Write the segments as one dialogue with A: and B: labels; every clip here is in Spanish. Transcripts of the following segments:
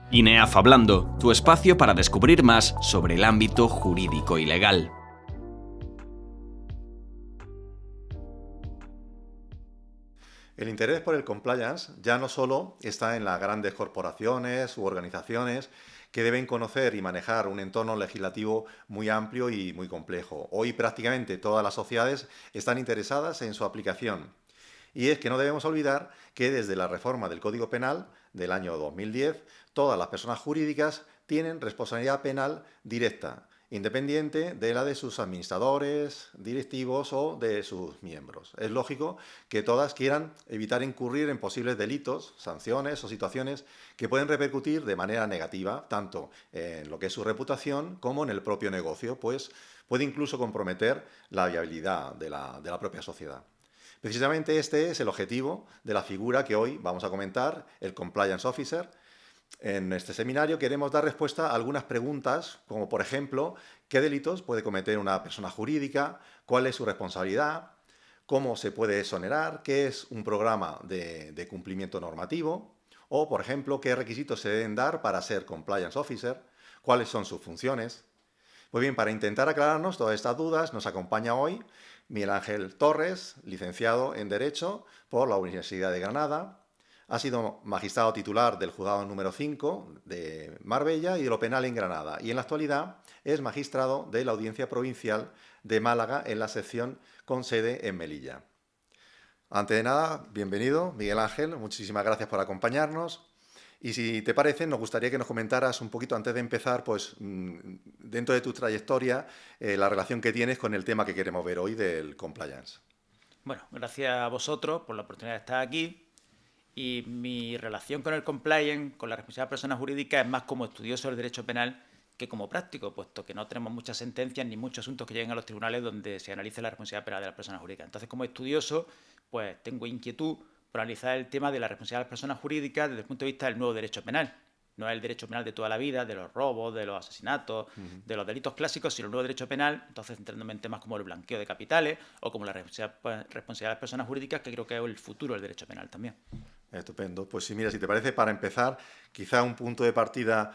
A: INEAF Hablando, tu espacio para descubrir más sobre el ámbito jurídico y legal.
B: El interés por el compliance ya no solo está en las grandes corporaciones u organizaciones que deben conocer y manejar un entorno legislativo muy amplio y muy complejo. Hoy prácticamente todas las sociedades están interesadas en su aplicación. Y es que no debemos olvidar que desde la reforma del Código Penal del año 2010, todas las personas jurídicas tienen responsabilidad penal directa, independiente de la de sus administradores, directivos o de sus miembros. Es lógico que todas quieran evitar incurrir en posibles delitos, sanciones o situaciones que pueden repercutir de manera negativa, tanto en lo que es su reputación como en el propio negocio, pues puede incluso comprometer la viabilidad de la propia sociedad. Precisamente este es el objetivo de la figura que hoy vamos a comentar, el Compliance Officer. En este seminario queremos dar respuesta a algunas preguntas, como por ejemplo, ¿qué delitos puede cometer una persona jurídica? ¿Cuál es su responsabilidad? ¿Cómo se puede exonerar? ¿Qué es un programa de cumplimiento normativo? O, por ejemplo, ¿qué requisitos se deben dar para ser Compliance Officer? ¿Cuáles son sus funciones? Pues bien, para intentar aclararnos todas estas dudas, nos acompaña hoy Miguel Ángel Torres, licenciado en Derecho por la Universidad de Granada. Ha sido magistrado titular del Juzgado número 5 de Marbella y de lo Penal en Granada. Y en la actualidad es magistrado de la Audiencia Provincial de Málaga en la sección con sede en Melilla. Antes de nada, bienvenido, Miguel Ángel. Muchísimas gracias por acompañarnos. Y si te parece, nos gustaría que nos comentaras un poquito antes de empezar, pues dentro de tu trayectoria, la relación que tienes con el tema que queremos ver hoy del compliance.
C: Bueno, gracias a vosotros por la oportunidad de estar aquí. Y mi relación con el compliance, con la responsabilidad de personas jurídicas, es más como estudioso del derecho penal que como práctico, puesto que no tenemos muchas sentencias ni muchos asuntos que lleguen a los tribunales donde se analice la responsabilidad penal de las personas jurídicas. Entonces, como estudioso, pues tengo inquietud por analizar el tema de la responsabilidad de las personas jurídicas desde el punto de vista del nuevo derecho penal. No es el derecho penal de toda la vida, de los robos, de los asesinatos, de los delitos clásicos, sino el nuevo derecho penal, entonces centrándome en temas como el blanqueo de capitales o como la responsabilidad de las personas jurídicas, que creo que es el futuro del derecho penal también.
B: Estupendo. Pues sí, mira, si te parece, para empezar, quizá un punto de partida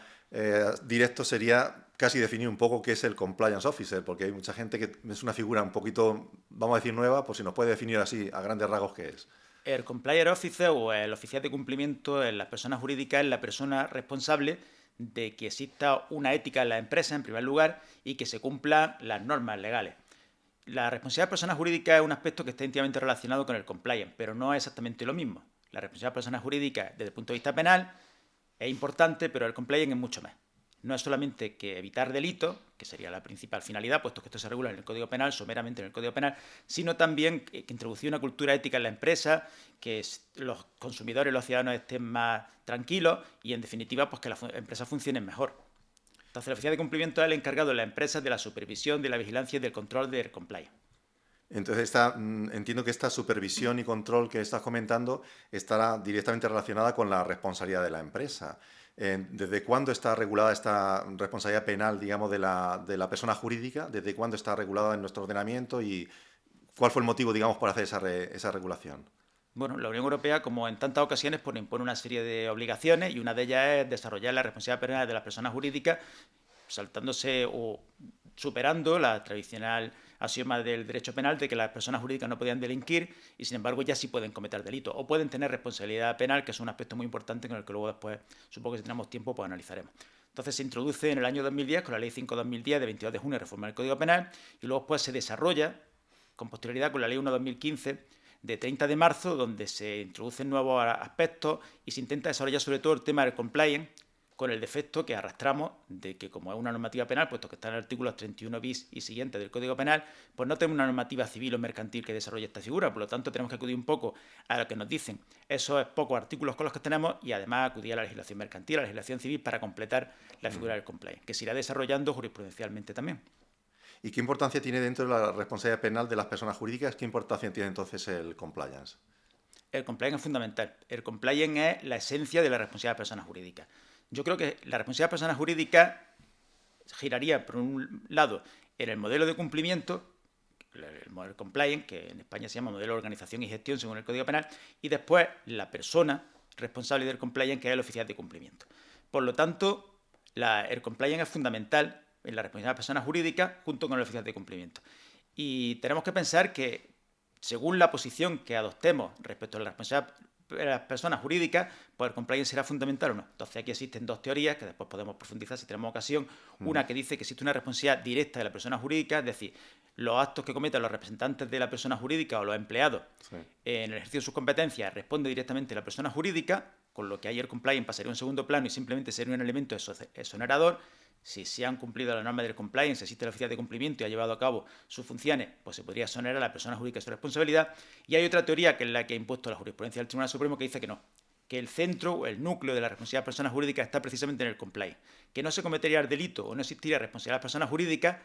B: directo sería casi definir un poco qué es el Compliance Officer, porque hay mucha gente que es una figura un poquito, vamos a decir, nueva, pues si nos puede definir así, a grandes rasgos, qué es.
C: El Compliance Officer o el oficial de cumplimiento en las personas jurídicas es la persona responsable de que exista una ética en la empresa, en primer lugar, y que se cumplan las normas legales. La responsabilidad de personas jurídicas es un aspecto que está íntimamente relacionado con el compliance, pero no es exactamente lo mismo. La responsabilidad de personas jurídicas desde el punto de vista penal es importante, pero el compliance es mucho más. No es solamente que evitar delitos, que sería la principal finalidad, puesto que esto se regula en el Código Penal, someramente en el Código Penal, sino también que introducir una cultura ética en la empresa, que los consumidores y los ciudadanos estén más tranquilos y, en definitiva, pues que las empresas funcionen mejor. Entonces, el oficial de cumplimiento es el encargado en la empresa de la supervisión, de la vigilancia y del control del compliance.
B: Entonces, entiendo que esta supervisión y control que estás comentando estará directamente relacionada con la responsabilidad de la empresa. ¿Desde cuándo está regulada esta responsabilidad penal, digamos, de la persona jurídica? ¿Desde cuándo está regulada en nuestro ordenamiento? ¿Y cuál fue el motivo, digamos, por hacer esa regulación?
C: Bueno, la Unión Europea, como en tantas ocasiones, pues impone una serie de obligaciones y una de ellas es desarrollar la responsabilidad penal de las personas jurídicas, saltándose o superando la tradicional axioma del derecho penal de que las personas jurídicas no podían delinquir y, sin embargo, ya sí pueden cometer delitos o pueden tener responsabilidad penal, que es un aspecto muy importante con el que luego después, supongo que si tenemos tiempo, pues analizaremos. Entonces se introduce en el año 2010 con la Ley 5/2010 de 22 de junio de reforma del Código Penal y luego después se desarrolla con posterioridad con la Ley 1/2015 de 30 de marzo, donde se introducen nuevos aspectos y se intenta desarrollar sobre todo el tema del compliance, con el defecto que arrastramos de que, como es una normativa penal, puesto que está en el artículo 31 bis y siguiente del Código Penal, pues no tenemos una normativa civil o mercantil que desarrolle esta figura, por lo tanto tenemos que acudir un poco a lo que nos dicen esos pocos artículos con los que tenemos y además acudir a la legislación mercantil, a la legislación civil para completar la figura del compliance, que se irá desarrollando jurisprudencialmente también.
B: ¿Y qué importancia tiene dentro de la responsabilidad penal de las personas jurídicas? ¿Qué importancia tiene entonces el compliance?
C: El compliance es fundamental. El compliance es la esencia de la responsabilidad de personas jurídicas. Yo creo que la responsabilidad de personas jurídicas giraría, por un lado, en el modelo de cumplimiento, el modelo compliance, que en España se llama modelo de organización y gestión según el Código Penal, y después la persona responsable del compliance, que es el oficial de cumplimiento. Por lo tanto, el compliance es fundamental en la responsabilidad de las personas jurídicas junto con el oficial de cumplimiento. Y tenemos que pensar que, según la posición que adoptemos respecto a la responsabilidad de las personas jurídicas, pues el compliance será fundamental o no. Entonces aquí existen dos teorías que después podemos profundizar si tenemos ocasión. Una que dice que existe una responsabilidad directa de la persona jurídica, es decir, los actos que cometan los representantes de la persona jurídica o los empleados en el ejercicio de sus competencias responde directamente a la persona jurídica, con lo que ahí el compliance pasaría a un segundo plano y simplemente sería un elemento exonerador. Si se han cumplido las normas del compliance, existe la oficial de cumplimiento y ha llevado a cabo sus funciones, pues se podría exonerar a la persona jurídica de su responsabilidad. Y hay otra teoría, que es la que ha impuesto la jurisprudencia del Tribunal Supremo, que dice que no, que el centro o el núcleo de la responsabilidad de personas jurídicas está precisamente en el compliance, que no se cometería el delito o no existiría responsabilidad de las personas jurídicas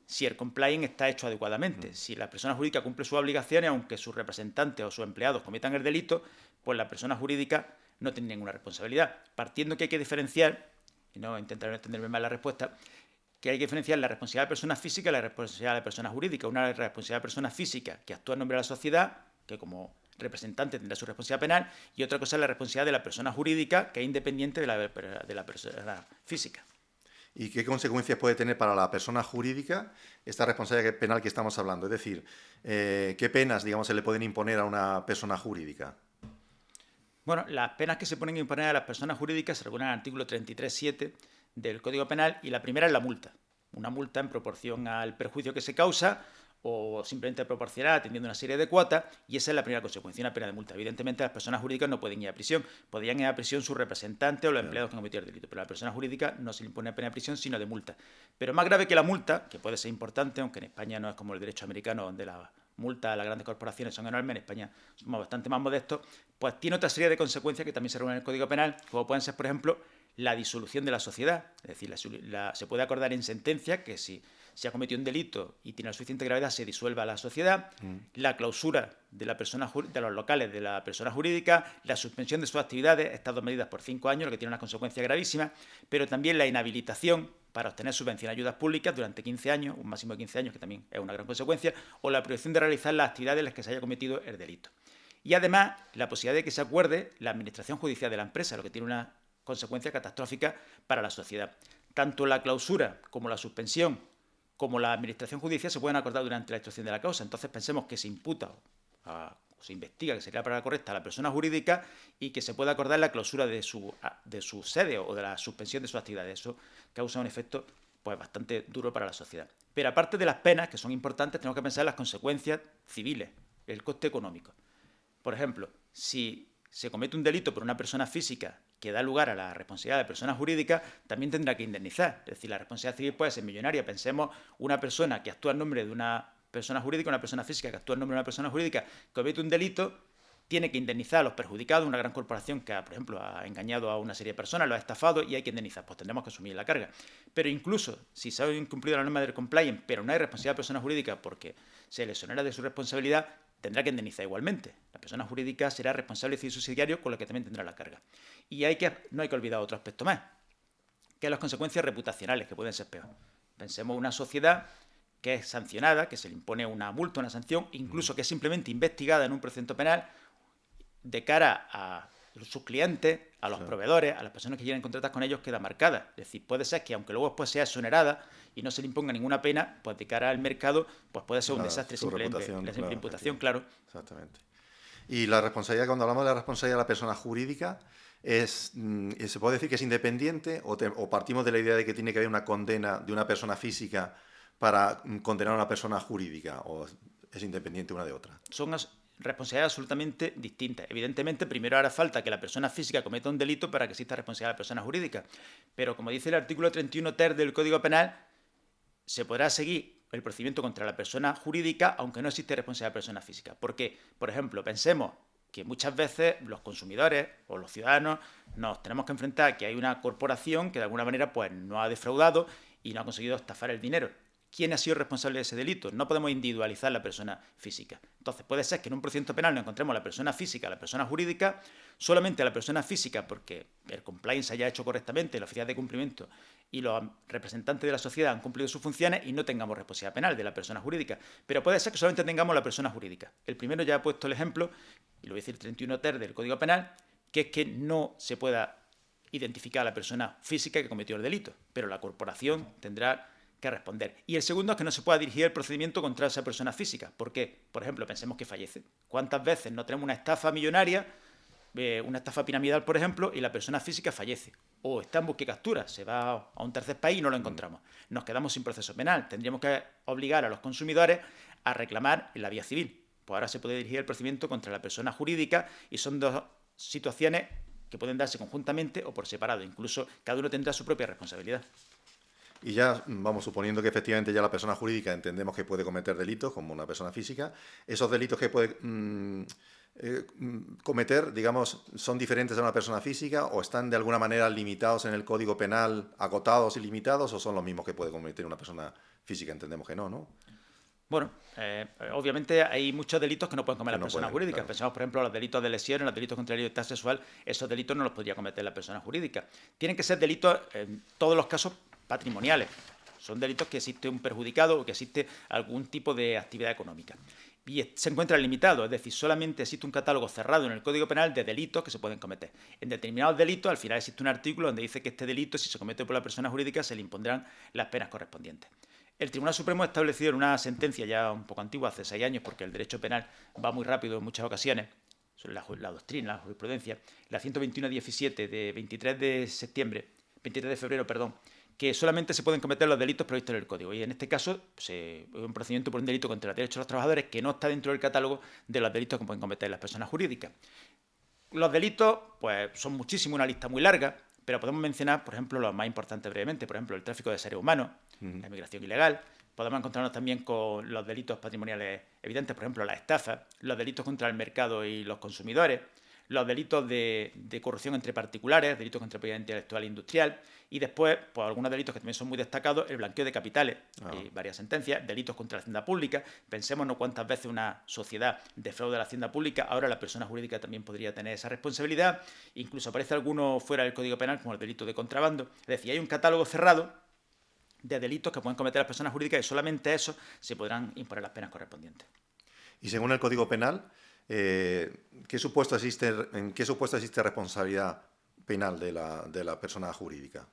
C: si el compliance está hecho adecuadamente. Si la persona jurídica cumple sus obligaciones, aunque sus representantes o sus empleados cometan el delito, pues la persona jurídica no tiene ninguna responsabilidad. Partiendo que hay que diferenciar, y no intentaré no extenderme más la respuesta, que hay que diferenciar la responsabilidad de persona física y la responsabilidad de persona jurídica. Una es la responsabilidad de persona física que actúa en nombre de la sociedad, que como representante tendrá su responsabilidad penal, y otra cosa es la responsabilidad de la persona jurídica, que es independiente de la persona física.
B: ¿Y qué consecuencias puede tener para la persona jurídica esta responsabilidad penal que estamos hablando? Es decir, ¿qué penas, digamos, se le pueden imponer a una persona jurídica?
C: Bueno, las penas que se ponen a imponer a las personas jurídicas se regulan en el artículo 33.7 del Código Penal, y la primera es la multa. Una multa en proporción al perjuicio que se causa o simplemente proporcional atendiendo una serie de cuotas, y esa es la primera consecuencia, una pena de multa. Evidentemente las personas jurídicas no pueden ir a prisión, podrían ir a prisión sus representantes o los empleados que han cometido el delito, pero a la persona jurídica no se le impone pena de prisión sino de multa. Pero más grave que la multa, que puede ser importante, aunque en España no es como el derecho americano donde la multas a las grandes corporaciones son enormes, en España somos bastante más modestos, pues tiene otra serie de consecuencias que también se regulan en el Código Penal, como pueden ser, por ejemplo, la disolución de la sociedad. Es decir, se puede acordar en sentencia que si se ha cometido un delito y tiene la suficiente gravedad, se disuelva la sociedad, la clausura de los locales de la persona jurídica, la suspensión de sus actividades, estas dos medidas por 5 años, lo que tiene unas consecuencias gravísimas, pero también la inhabilitación para obtener subvención y ayudas públicas durante 15 años, un máximo de 15 años, que también es una gran consecuencia, o la prohibición de realizar las actividades en las que se haya cometido el delito. Y además, la posibilidad de que se acuerde la administración judicial de la empresa, lo que tiene una consecuencia catastrófica para la sociedad. Tanto la clausura como la suspensión como la administración judicial se pueden acordar durante la instrucción de la causa. Entonces pensemos que se imputa o se investiga, que sería la palabra correcta, a la persona jurídica, y que se puede acordar la clausura de su sede o de la suspensión de sus actividades. Eso causa un efecto pues bastante duro para la sociedad. Pero aparte de las penas, que son importantes, tenemos que pensar en las consecuencias civiles, el coste económico. Por ejemplo, si se comete un delito por una persona física que da lugar a la responsabilidad de persona jurídica, también tendrá que indemnizar. Es decir, la responsabilidad civil puede ser millonaria. Pensemos una persona que actúa en nombre de una persona jurídica, una persona física que actúa en nombre de una persona jurídica, que comete un delito, tiene que indemnizar a los perjudicados, una gran corporación que, por ejemplo, ha engañado a una serie de personas, lo ha estafado y hay que indemnizar, pues tendremos que asumir la carga. Pero incluso si se ha incumplido la norma del compliance, pero no hay responsabilidad de persona jurídica porque se le exonera de su responsabilidad, tendrá que indemnizar igualmente. La persona jurídica será responsable civil subsidiario, con lo que también tendrá la carga. Y no hay que olvidar otro aspecto más, que es las consecuencias reputacionales, que pueden ser peor. Pensemos una sociedad que es sancionada, que se le impone una multa, una sanción, incluso que es simplemente investigada en un procedimiento penal de cara a sus clientes, a los proveedores, a las personas que quieren contratar con ellos, queda marcada. Es decir, puede ser que aunque luego después sea exonerada y no se le imponga ninguna pena, pues de cara al mercado pues puede ser un desastre simplemente. La simple imputación, claro.
B: Exactamente. Y la responsabilidad, cuando hablamos de la responsabilidad de la persona jurídica, ¿se puede decir que es independiente o partimos de la idea de que tiene que haber una condena de una persona física para condenar a una persona jurídica, o es independiente una de otra?
C: Son responsabilidades absolutamente distintas. Evidentemente, primero hará falta que la persona física cometa un delito para que exista responsabilidad de la persona jurídica. Pero, como dice el artículo 31 ter del Código Penal, se podrá seguir el procedimiento contra la persona jurídica aunque no existe responsabilidad de persona física. Porque, por ejemplo, pensemos que muchas veces los consumidores o los ciudadanos nos tenemos que enfrentar a que hay una corporación que de alguna manera pues no ha defraudado y no ha conseguido estafar el dinero. ¿Quién ha sido responsable de ese delito? No podemos individualizar la persona física. Entonces puede ser que en un procedimiento penal no encontremos a la persona física, a la persona jurídica, solamente a la persona física porque el compliance haya hecho correctamente, la oficialidad de cumplimiento y los representantes de la sociedad han cumplido sus funciones y no tengamos responsabilidad penal de la persona jurídica. Pero puede ser que solamente tengamos la persona jurídica. El primero ya ha puesto el ejemplo, y lo voy a decir 31 ter del Código Penal, que es que no se pueda identificar a la persona física que cometió el delito, pero la corporación tendrá que responder. Y el segundo es que no se pueda dirigir el procedimiento contra esa persona física. ¿Por qué? Por ejemplo, pensemos que fallece. ¿Cuántas veces no tenemos una estafa millonaria, una estafa piramidal, por ejemplo, y la persona física fallece? O está en búsqueda y captura, se va a un tercer país y no lo encontramos. Nos quedamos sin proceso penal. Tendríamos que obligar a los consumidores a reclamar en la vía civil. Pues ahora se puede dirigir el procedimiento contra la persona jurídica y son dos situaciones que pueden darse conjuntamente o por separado. Incluso cada uno tendrá su propia responsabilidad.
B: Y ya, vamos, suponiendo que efectivamente ya la persona jurídica entendemos que puede cometer delitos como una persona física, esos delitos que puede cometer, digamos, ¿son diferentes a una persona física o están de alguna manera limitados en el Código Penal, acotados y limitados, o son los mismos que puede cometer una persona física? Entendemos que no, ¿no?
C: Bueno, obviamente hay muchos delitos que no pueden cometer las
B: No
C: personas
B: pueden,
C: jurídicas.
B: claro.
C: Pensamos, por ejemplo, los delitos de lesiones, los delitos contra la libertad sexual. Esos delitos no los podría cometer la persona jurídica. Tienen que ser delitos, en todos los casos, patrimoniales. Son delitos que existe un perjudicado o que existe algún tipo de actividad económica. Y se encuentran limitados, es decir, solamente existe un catálogo cerrado en el Código Penal de delitos que se pueden cometer. En determinados delitos, al final existe un artículo donde dice que este delito, si se comete por la persona jurídica, se le impondrán las penas correspondientes. El Tribunal Supremo ha establecido en una sentencia ya un poco antigua, hace 6 años, porque el derecho penal va muy rápido en muchas ocasiones, sobre la doctrina, la jurisprudencia, la 121-17 de 23 de febrero, que solamente se pueden cometer los delitos previstos en el Código. Y en este caso, es un procedimiento por un delito contra el derecho de los trabajadores que no está dentro del catálogo de los delitos que pueden cometer las personas jurídicas. Los delitos, pues son muchísimos, una lista muy larga, pero podemos mencionar, por ejemplo, los más importantes brevemente. Por ejemplo, el tráfico de seres humanos, la inmigración ilegal. Podemos encontrarnos también con los delitos patrimoniales evidentes, por ejemplo, la estafa, los delitos contra el mercado y los consumidores, los delitos de corrupción entre particulares, delitos contra la propiedad intelectual e industrial, y después, pues algunos delitos que también son muy destacados, el blanqueo de capitales, hay varias sentencias, delitos contra la hacienda pública. Pensemos no cuántas veces una sociedad defrauda la hacienda pública, ahora la persona jurídica también podría tener esa responsabilidad, incluso aparece alguno fuera del Código Penal, como el delito de contrabando. Es decir, hay un catálogo cerrado de delitos que pueden cometer las personas jurídicas y solamente esos se podrán imponer las penas correspondientes.
B: Y según el Código Penal, ¿en qué supuesto existe responsabilidad penal de la persona jurídica?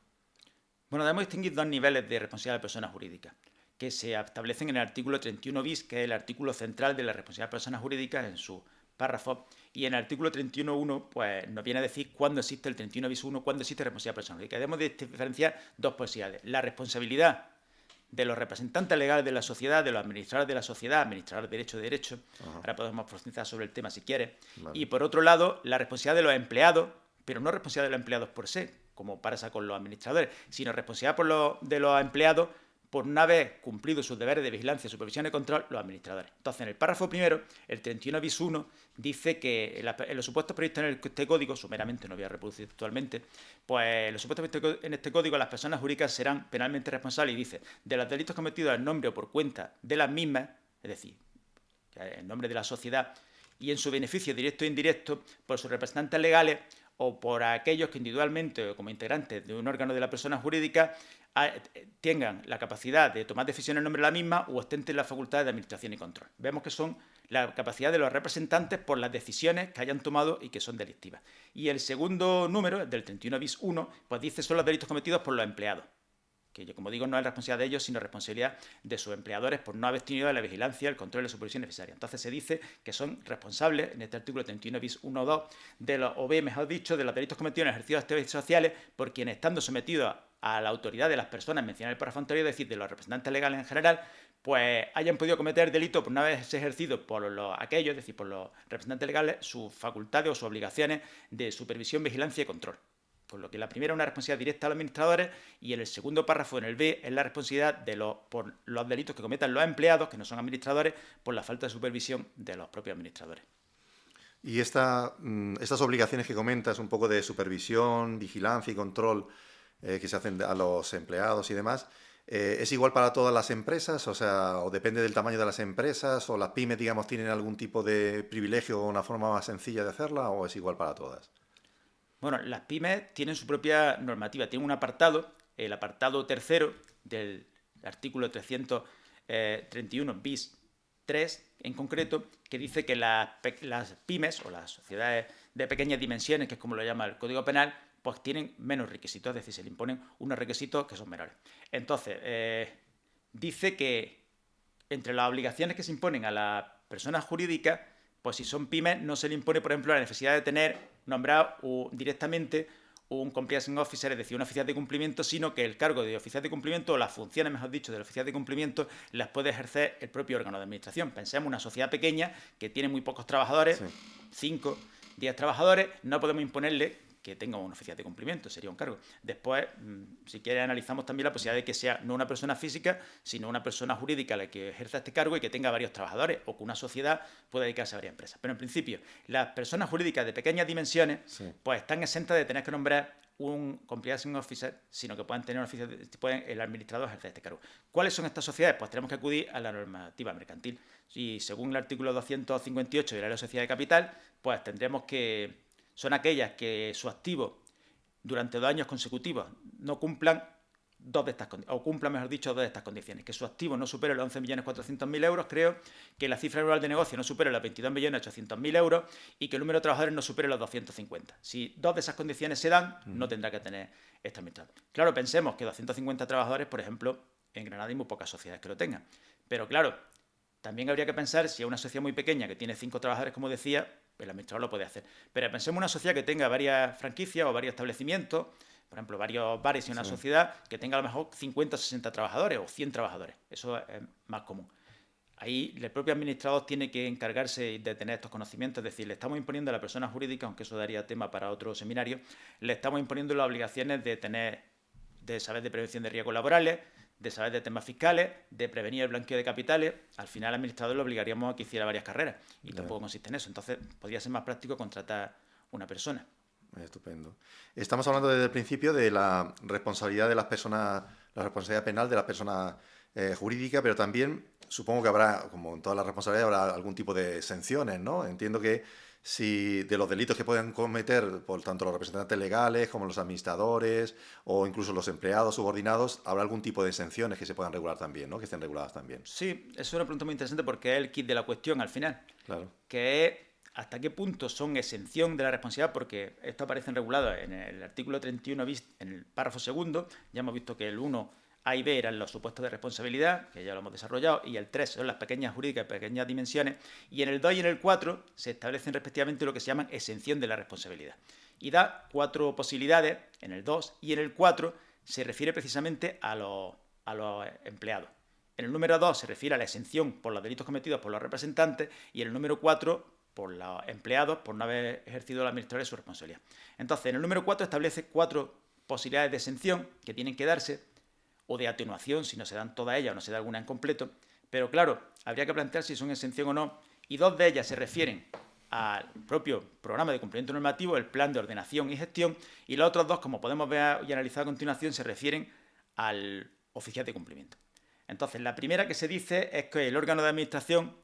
C: Bueno, debemos distinguir dos niveles de responsabilidad de persona jurídica que se establecen en el artículo 31 bis, que es el artículo central de la responsabilidad de personas jurídicas en su párrafo, y en el artículo 31.1 pues nos viene a decir cuándo existe el 31 bis 1, cuándo existe responsabilidad de persona jurídica. Debemos diferenciar dos posibilidades: la responsabilidad de los representantes legales de la sociedad, de los administradores de la sociedad, administradores de derecho. Ahora podemos profundizar sobre el tema si quieres. Vale. Y por otro lado, la responsabilidad de los empleados, pero no responsabilidad de los empleados por sí, como pasa con los administradores, sino responsabilidad de los empleados por no haber cumplido sus deberes de vigilancia, supervisión y control los administradores. Entonces, en el párrafo primero, el 31 bis 1 dice que en los supuestos previstos en este código, sumeramente no voy a reproducir actualmente, pues los supuestos previstos en este código, las personas jurídicas serán penalmente responsables, y dice, de los delitos cometidos en nombre o por cuenta de las mismas, es decir, en nombre de la sociedad, y en su beneficio directo e indirecto, por sus representantes legales o por aquellos que individualmente o como integrantes de un órgano de la persona jurídica tengan la capacidad de tomar decisiones en nombre de la misma o ostenten las facultades de administración y control. Vemos que son la capacidad de los representantes por las decisiones que hayan tomado y que son delictivas. Y el segundo número, del 31 bis 1, pues dice son los delitos cometidos por los empleados, que yo, como digo, no es responsabilidad de ellos, sino responsabilidad de sus empleadores por no haber tenido la vigilancia, el control y la supervisión necesaria. Entonces se dice que son responsables, en este artículo 31 bis 1 o 2, de los, o bien, mejor dicho, de los delitos cometidos en el ejercicio de actividades sociales por quienes, estando sometidos a la autoridad de las personas mencionadas en el párrafo anterior, es decir, de los representantes legales en general, pues hayan podido cometer delito por no haberse ejercido por aquellos, es decir, por los representantes legales, sus facultades o sus obligaciones de supervisión, vigilancia y control. Por lo que la primera es una responsabilidad directa a los administradores, y en el segundo párrafo, en el B, es la responsabilidad por los delitos que cometan los empleados, que no son administradores, por la falta de supervisión de los propios administradores.
B: Y estas obligaciones que comentas, un poco de supervisión, vigilancia y control que se hacen a los empleados y demás, ¿es igual para todas las empresas? O sea, ¿o depende del tamaño de las empresas? ¿O las pymes, digamos, tienen algún tipo de privilegio o una forma más sencilla de hacerla? ¿O es igual para todas?
C: Bueno, las pymes tienen su propia normativa. Tienen un apartado, el apartado tercero del artículo 331 bis 3 en concreto, que dice que las pymes o las sociedades de pequeñas dimensiones, que es como lo llama el Código Penal, pues tienen menos requisitos, es decir, se le imponen unos requisitos que son menores. Entonces, dice que entre las obligaciones que se imponen a las personas jurídicas, pues si son pymes, no se le impone, por ejemplo, la necesidad de tener nombrado directamente un compliance officer, es decir, un oficial de cumplimiento, sino que el cargo de oficial de cumplimiento, o las funciones, mejor dicho, del oficial de cumplimiento, las puede ejercer el propio órgano de administración. Pensemos en una sociedad pequeña que tiene muy pocos trabajadores, 5, 10 trabajadores, no podemos imponerle que tenga un oficial de cumplimiento, sería un cargo. Después, si quiere, analizamos también la posibilidad de que sea no una persona física, sino una persona jurídica la que ejerza este cargo y que tenga varios trabajadores, o que una sociedad pueda dedicarse a varias empresas. Pero en principio, las personas jurídicas de pequeñas dimensiones, pues están exentas de tener que nombrar un compliance officer, sino que pueden tener un oficial, pueden el administrador ejercer este cargo. ¿Cuáles son estas sociedades? Pues tenemos que acudir a la normativa mercantil. Y según el artículo 258 de la Ley de Sociedad de Capital, pues tendremos que son aquellas que su activo durante 2 años consecutivos no cumplan dos de estas condiciones, o cumplan, mejor dicho, 2 de estas condiciones. Que su activo no supere los 11.400.000 euros, creo, que la cifra anual de negocio no supere los 22.800.000 euros y que el número de trabajadores no supere los 250. Si 2 de esas condiciones se dan, no tendrá que tener este administrador. Claro, pensemos que 250 trabajadores, por ejemplo, en Granada hay muy pocas sociedades que lo tengan. Pero claro, también habría que pensar si es una sociedad muy pequeña que tiene 5 trabajadores, como decía, el administrador lo puede hacer. Pero pensemos en una sociedad que tenga varias franquicias o varios establecimientos, por ejemplo, varios bares y una sociedad que tenga a lo mejor 50 o 60 trabajadores o 100 trabajadores. Eso es más común. Ahí el propio administrador tiene que encargarse de tener estos conocimientos, es decir, le estamos imponiendo a la persona jurídica, aunque eso daría tema para otro seminario, le estamos imponiendo las obligaciones de saber de prevención de riesgos laborales, de saber de temas fiscales, de prevenir el blanqueo de capitales. Al final al administrador le obligaríamos a que hiciera varias carreras y tampoco consiste en eso. Entonces podría ser más práctico contratar una persona.
B: Estupendo. Estamos hablando desde el principio de la responsabilidad de las personas, la responsabilidad penal de las personas jurídicas, pero también supongo que habrá, como en todas las responsabilidades, habrá algún tipo de sanciones, ¿no? Entiendo que si de los delitos que puedan cometer, por tanto los representantes legales como los administradores o incluso los empleados subordinados, habrá algún tipo de exenciones que se puedan regular también, ¿no? Que estén reguladas también.
C: Sí, eso es una pregunta muy interesante porque es el kit de la cuestión al final.
B: Claro.
C: Que es hasta qué punto son exención de la responsabilidad, porque esto aparece regulado en el artículo 31 bis, en el párrafo segundo. Ya hemos visto que el 1 A y B eran los supuestos de responsabilidad, que ya lo hemos desarrollado, y el 3 son las pequeñas jurídicas, pequeñas dimensiones, y en el 2 y en el 4 se establecen respectivamente lo que se llaman exención de la responsabilidad. Y da 4 posibilidades en el 2, y en el 4 se refiere precisamente a los empleados. En el número 2 se refiere a la exención por los delitos cometidos por los representantes, y en el número 4 por los empleados por no haber ejercido el administrador de su responsabilidad. Entonces, en el número 4 establece 4 posibilidades de exención que tienen que darse, o de atenuación si no se dan todas ellas o no se da alguna en completo, pero claro, habría que plantear si son exención o no, y 2 de ellas se refieren al propio programa de cumplimiento normativo, el plan de ordenación y gestión, y los otros 2, como podemos ver y analizar a continuación, se refieren al oficial de cumplimiento. Entonces, la primera que se dice es que el órgano de administración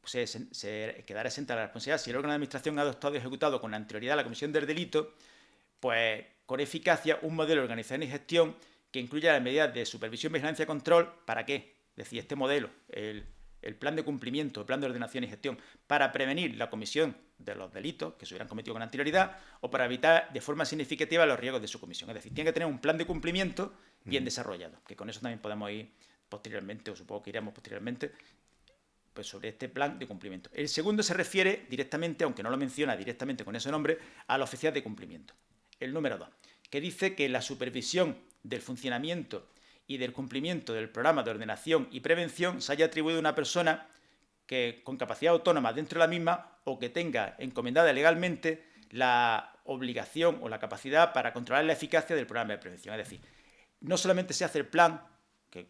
C: se quedará exenta de la responsabilidad si el órgano de administración ha adoptado y ejecutado con anterioridad a la comisión del delito, pues con eficacia un modelo de organización y gestión que incluya las medidas de supervisión, vigilancia y control. ¿Para qué? Es decir, este modelo, el plan de cumplimiento, el plan de ordenación y gestión, para prevenir la comisión de los delitos que se hubieran cometido con anterioridad o para evitar de forma significativa los riesgos de su comisión. Es decir, tiene que tener un plan de cumplimiento bien desarrollado, que con eso también podemos ir posteriormente, o supongo que iremos posteriormente, pues sobre este plan de cumplimiento. El segundo se refiere directamente, aunque no lo menciona directamente con ese nombre, al oficial de cumplimiento. El número 2, que dice que la supervisión del funcionamiento y del cumplimiento del programa de ordenación y prevención se haya atribuido a una persona que con capacidad autónoma dentro de la misma o que tenga encomendada legalmente la obligación o la capacidad para controlar la eficacia del programa de prevención. Es decir, no solamente se hace el plan, que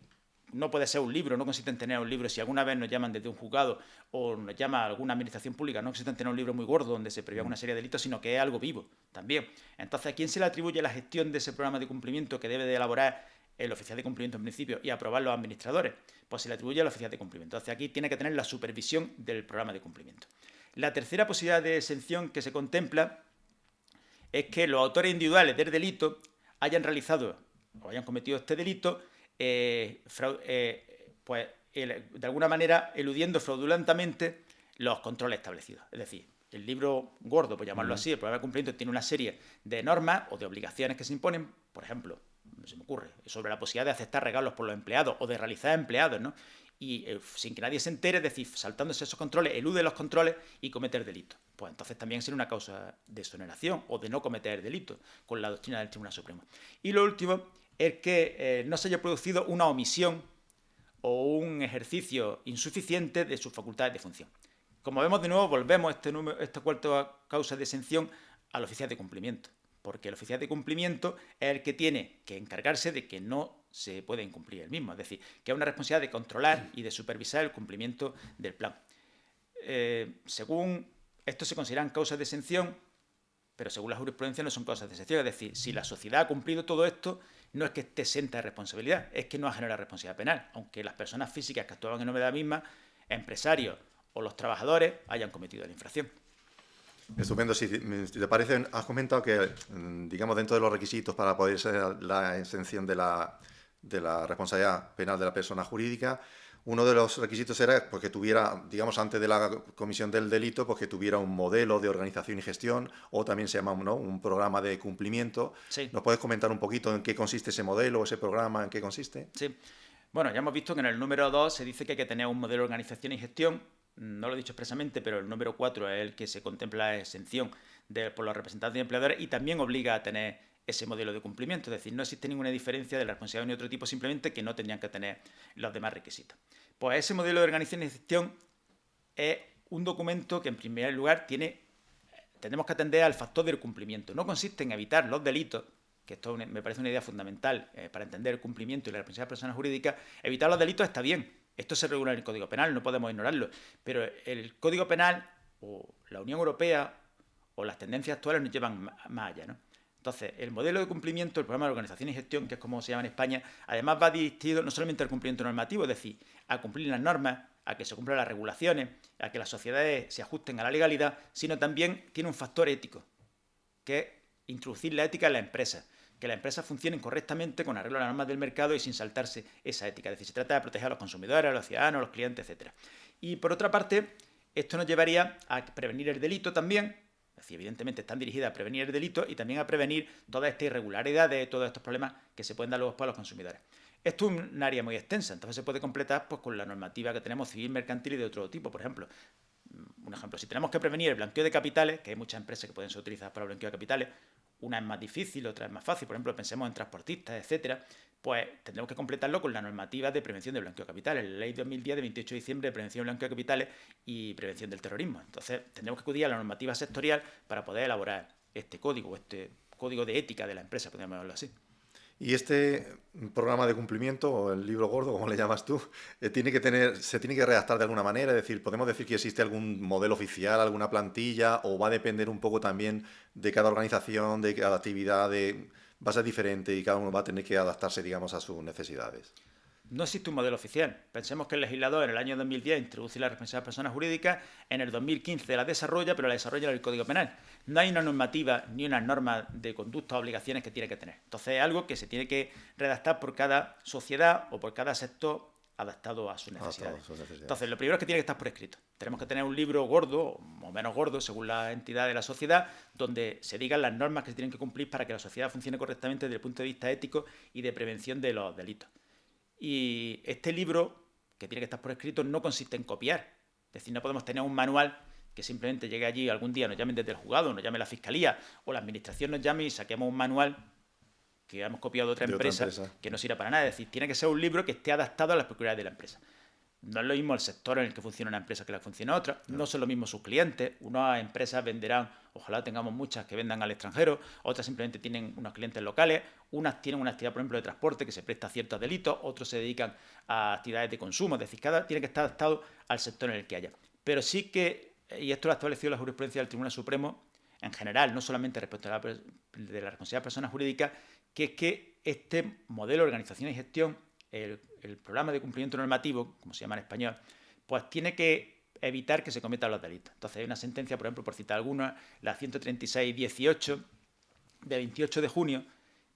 C: no puede ser un libro, no consiste en tener un libro, si alguna vez nos llaman desde un juzgado o nos llama alguna administración pública, no consiste en tener un libro muy gordo donde se prevea una serie de delitos, sino que es algo vivo también. Entonces, ¿a quién se le atribuye la gestión de ese programa de cumplimiento que debe de elaborar el oficial de cumplimiento en principio y aprobar los administradores? Pues se le atribuye al oficial de cumplimiento. Entonces, aquí tiene que tener la supervisión del programa de cumplimiento. La tercera posibilidad de exención que se contempla es que los autores individuales del delito hayan realizado o hayan cometido este delito pues de alguna manera eludiendo fraudulentamente los controles establecidos. Es decir, el libro gordo, por llamarlo así, el programa de cumplimiento, tiene una serie de normas o de obligaciones que se imponen, por ejemplo, se me ocurre, sobre la posibilidad de aceptar regalos por los empleados o de realizar empleados, ¿no? Y sin que nadie se entere, es decir, saltándose esos controles, elude los controles y comete el delito. Pues entonces también sería una causa de exoneración o de no cometer el delito, con la doctrina del Tribunal Supremo. Y lo último es que no se haya producido una omisión o un ejercicio insuficiente de sus facultades de función. Como vemos, de nuevo, volvemos esta cuarta causa de exención al oficial de cumplimiento, porque el oficial de cumplimiento es el que tiene que encargarse de que no se puede incumplir el mismo, es decir, que es una responsabilidad de controlar y de supervisar el cumplimiento del plan. Según esto se consideran causas de exención, pero según la jurisprudencia no son causas de exención, es decir, si la sociedad ha cumplido todo esto, no es que esté exenta de responsabilidad, es que no ha generado responsabilidad penal, aunque las personas físicas que actuaban en nombre de la misma, empresarios o los trabajadores, hayan cometido la infracción.
B: Estupendo. Si te parece, has comentado que, digamos, dentro de los requisitos para poder ser la exención de la responsabilidad penal de la persona jurídica, uno de los requisitos era pues, que tuviera, digamos, antes de la comisión del delito, pues que tuviera un modelo de organización y gestión, o también se llama, ¿no?, un programa de cumplimiento.
C: Sí.
B: ¿Nos puedes comentar un poquito en qué consiste ese modelo, ese programa, en qué consiste?
C: Sí. Bueno, ya hemos visto que en el número 2 se dice que hay que tener un modelo de organización y gestión. No lo he dicho expresamente, pero el número 4 es el que se contempla la exención por los representantes de empleadores y también obliga a tener ese modelo de cumplimiento. Es decir, no existe ninguna diferencia de la responsabilidad ni otro tipo, simplemente que no tendrían que tener los demás requisitos. Pues ese modelo de organización y gestión es un documento que, en primer lugar, tenemos que atender al factor del cumplimiento. No consiste en evitar los delitos, que esto me parece una idea fundamental para entender el cumplimiento y la responsabilidad de personas jurídicas. Evitar los delitos está bien. Esto se regula en el Código Penal, no podemos ignorarlo. Pero el Código Penal o la Unión Europea o las tendencias actuales nos llevan más allá, ¿no? Entonces, el modelo de cumplimiento, el programa de organización y gestión, que es como se llama en España, además va dirigido no solamente al cumplimiento normativo, es decir, a cumplir las normas, a que se cumplan las regulaciones, a que las sociedades se ajusten a la legalidad, sino también tiene un factor ético, que es introducir la ética en la empresa, que las empresas funcionen correctamente con arreglo a las normas del mercado y sin saltarse esa ética. Es decir, se trata de proteger a los consumidores, a los ciudadanos, a los clientes, etc. Y por otra parte, esto nos llevaría a prevenir el delito también. Es decir, evidentemente están dirigidas a prevenir el delito y también a prevenir todas estas irregularidades, todos estos problemas que se pueden dar luego para los consumidores. Esto es un área muy extensa, entonces se puede completar pues, con la normativa que tenemos civil, mercantil y de otro tipo. Por ejemplo, si tenemos que prevenir el blanqueo de capitales, que hay muchas empresas que pueden ser utilizadas para el blanqueo de capitales, una es más difícil, otra es más fácil, por ejemplo, pensemos en transportistas, etcétera, pues tendremos que completarlo con la normativa de prevención del blanqueo de capitales, la Ley 2010 de 28 de diciembre de prevención del blanqueo de capitales y prevención del terrorismo. Entonces, tendremos que acudir a la normativa sectorial para poder elaborar este código de ética de la empresa, podríamos llamarlo así.
B: Y este programa de cumplimiento, o el libro gordo, como le llamas tú, se tiene que redactar de alguna manera. Es decir, podemos decir que existe algún modelo oficial, alguna plantilla, o va a depender un poco también de cada organización, de cada actividad, va a ser diferente y cada uno va a tener que adaptarse, digamos, a sus necesidades.
C: No existe un modelo oficial. Pensemos que el legislador en el año 2010 introduce la responsabilidad de personas jurídicas, en el 2015 la desarrolla, pero la desarrolla en el Código Penal. No hay una normativa ni unas normas de conducta o obligaciones que tiene que tener. Entonces es algo que se tiene que redactar por cada sociedad o por cada sector adaptado a sus necesidades. Entonces lo primero es que tiene que estar por escrito. Tenemos que tener un libro gordo o menos gordo según la entidad de la sociedad donde se digan las normas que se tienen que cumplir para que la sociedad funcione correctamente desde el punto de vista ético y de prevención de los delitos. Y este libro, que tiene que estar por escrito, no consiste en copiar. Es decir, no podemos tener un manual que simplemente llegue allí algún día, nos llamen desde el juzgado, nos llame la fiscalía o la administración nos llame y saquemos un manual que hemos copiado de otra empresa que no sirva para nada. Es decir, tiene que ser un libro que esté adaptado a las peculiaridades de la empresa. No es lo mismo el sector en el que funciona una empresa que la que funciona otra. No son lo mismo sus clientes. Unas empresas venderán, ojalá tengamos muchas que vendan al extranjero, otras simplemente tienen unos clientes locales, unas tienen una actividad, por ejemplo, de transporte que se presta a ciertos delitos, otros se dedican a actividades de consumo. Es decir, cada tiene que estar adaptado al sector en el que haya. Pero sí que, y esto lo ha establecido la jurisprudencia del Tribunal Supremo, en general, no solamente respecto a la responsabilidad de personas jurídicas, que es que este modelo de organización y gestión, el programa de cumplimiento normativo, como se llama en español, pues tiene que evitar que se cometan los delitos. Entonces hay una sentencia, por ejemplo, por citar alguna, la 136-18 de 28 de junio,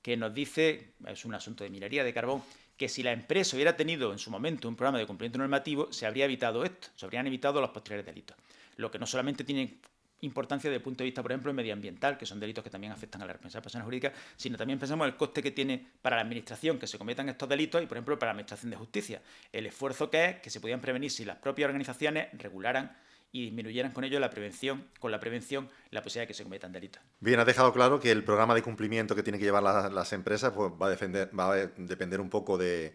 C: que nos dice, es un asunto de minería de carbón, que si la empresa hubiera tenido en su momento un programa de cumplimiento normativo, se habría evitado esto, se habrían evitado los posteriores delitos. Lo que no solamente tiene importancia desde el punto de vista, por ejemplo, medioambiental, que son delitos que también afectan a la responsabilidad de personas jurídicas, sino también pensamos en el coste que tiene para la administración que se cometan estos delitos y, por ejemplo, para la administración de justicia. El esfuerzo que es que se podían prevenir si las propias organizaciones regularan y disminuyeran con ello la prevención, la posibilidad de que se cometan delitos.
B: Bien, has dejado claro que el programa de cumplimiento que tienen que llevar las empresas pues, va a depender un poco de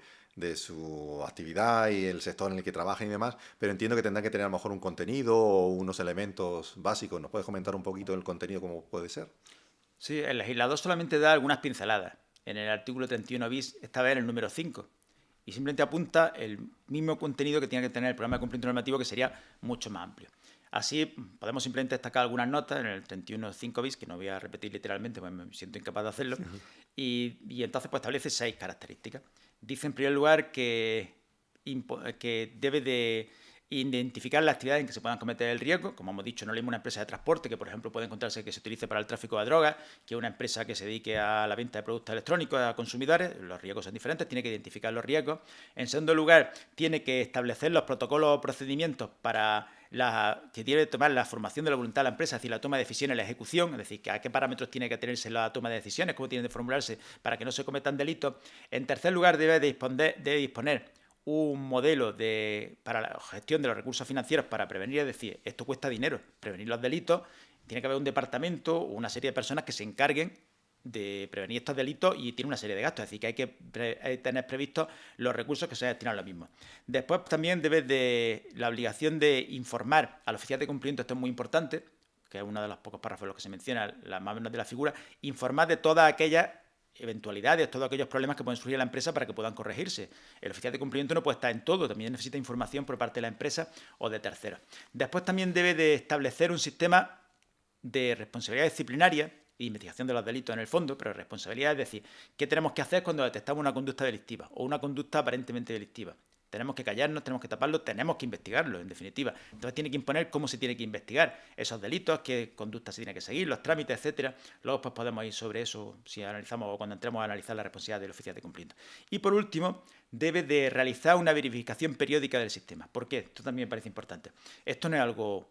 B: su actividad y el sector en el que trabajen y demás, pero entiendo que tendrán que tener a lo mejor un contenido o unos elementos básicos. ¿Nos puedes comentar un poquito el contenido, cómo puede ser?
C: Sí, el legislador solamente da algunas pinceladas. En el artículo 31 bis, esta vez en el número 5. Y simplemente apunta el mismo contenido que tiene que tener el programa de cumplimiento normativo, que sería mucho más amplio. Así, podemos simplemente destacar algunas notas en el 31.5 bis, que no voy a repetir literalmente, porque me siento incapaz de hacerlo, y entonces pues establece 6 características. Dice, en primer lugar, que debe de identificar las actividades en que se puedan cometer el riesgo. Como hemos dicho, no leemos una empresa de transporte que, por ejemplo, puede encontrarse que se utilice para el tráfico de drogas, que una empresa que se dedique a la venta de productos electrónicos a consumidores. Los riesgos son diferentes, tiene que identificar los riesgos. En segundo lugar, tiene que establecer los protocolos o procedimientos para que tiene que tomar la formación de la voluntad de la empresa, es decir, la toma de decisiones, la ejecución, es decir, a qué parámetros tiene que atenerse la toma de decisiones, cómo tienen de formularse para que no se cometan delitos. En tercer lugar, debe disponer un modelo para la gestión de los recursos financieros para prevenir, es decir, esto cuesta dinero, prevenir los delitos. Tiene que haber un departamento o una serie de personas que se encarguen de prevenir estos delitos y tiene una serie de gastos, es decir, que hay que tener previstos los recursos que se destinan a lo mismo. Después también debe de la obligación de informar al oficial de cumplimiento, esto es muy importante, que es uno de los pocos párrafos en los que se menciona, más o menos de la figura, informar de todas aquellas eventualidades, todos aquellos problemas que pueden surgir en la empresa para que puedan corregirse. El oficial de cumplimiento no puede estar en todo, también necesita información por parte de la empresa o de terceros. Después también debe de establecer un sistema de responsabilidad disciplinaria e investigación de los delitos en el fondo, pero responsabilidad es decir, ¿qué tenemos que hacer cuando detectamos una conducta delictiva o una conducta aparentemente delictiva? Tenemos que callarnos, tenemos que taparlo, tenemos que investigarlo, en definitiva. Entonces tiene que imponer cómo se tiene que investigar esos delitos, qué conducta se tiene que seguir, los trámites, etcétera. Luego pues podemos ir sobre eso si analizamos o cuando entremos a analizar la responsabilidad del oficial de cumplimiento. Y por último, debe de realizar una verificación periódica del sistema. ¿Por qué? Esto también me parece importante. Esto no es algo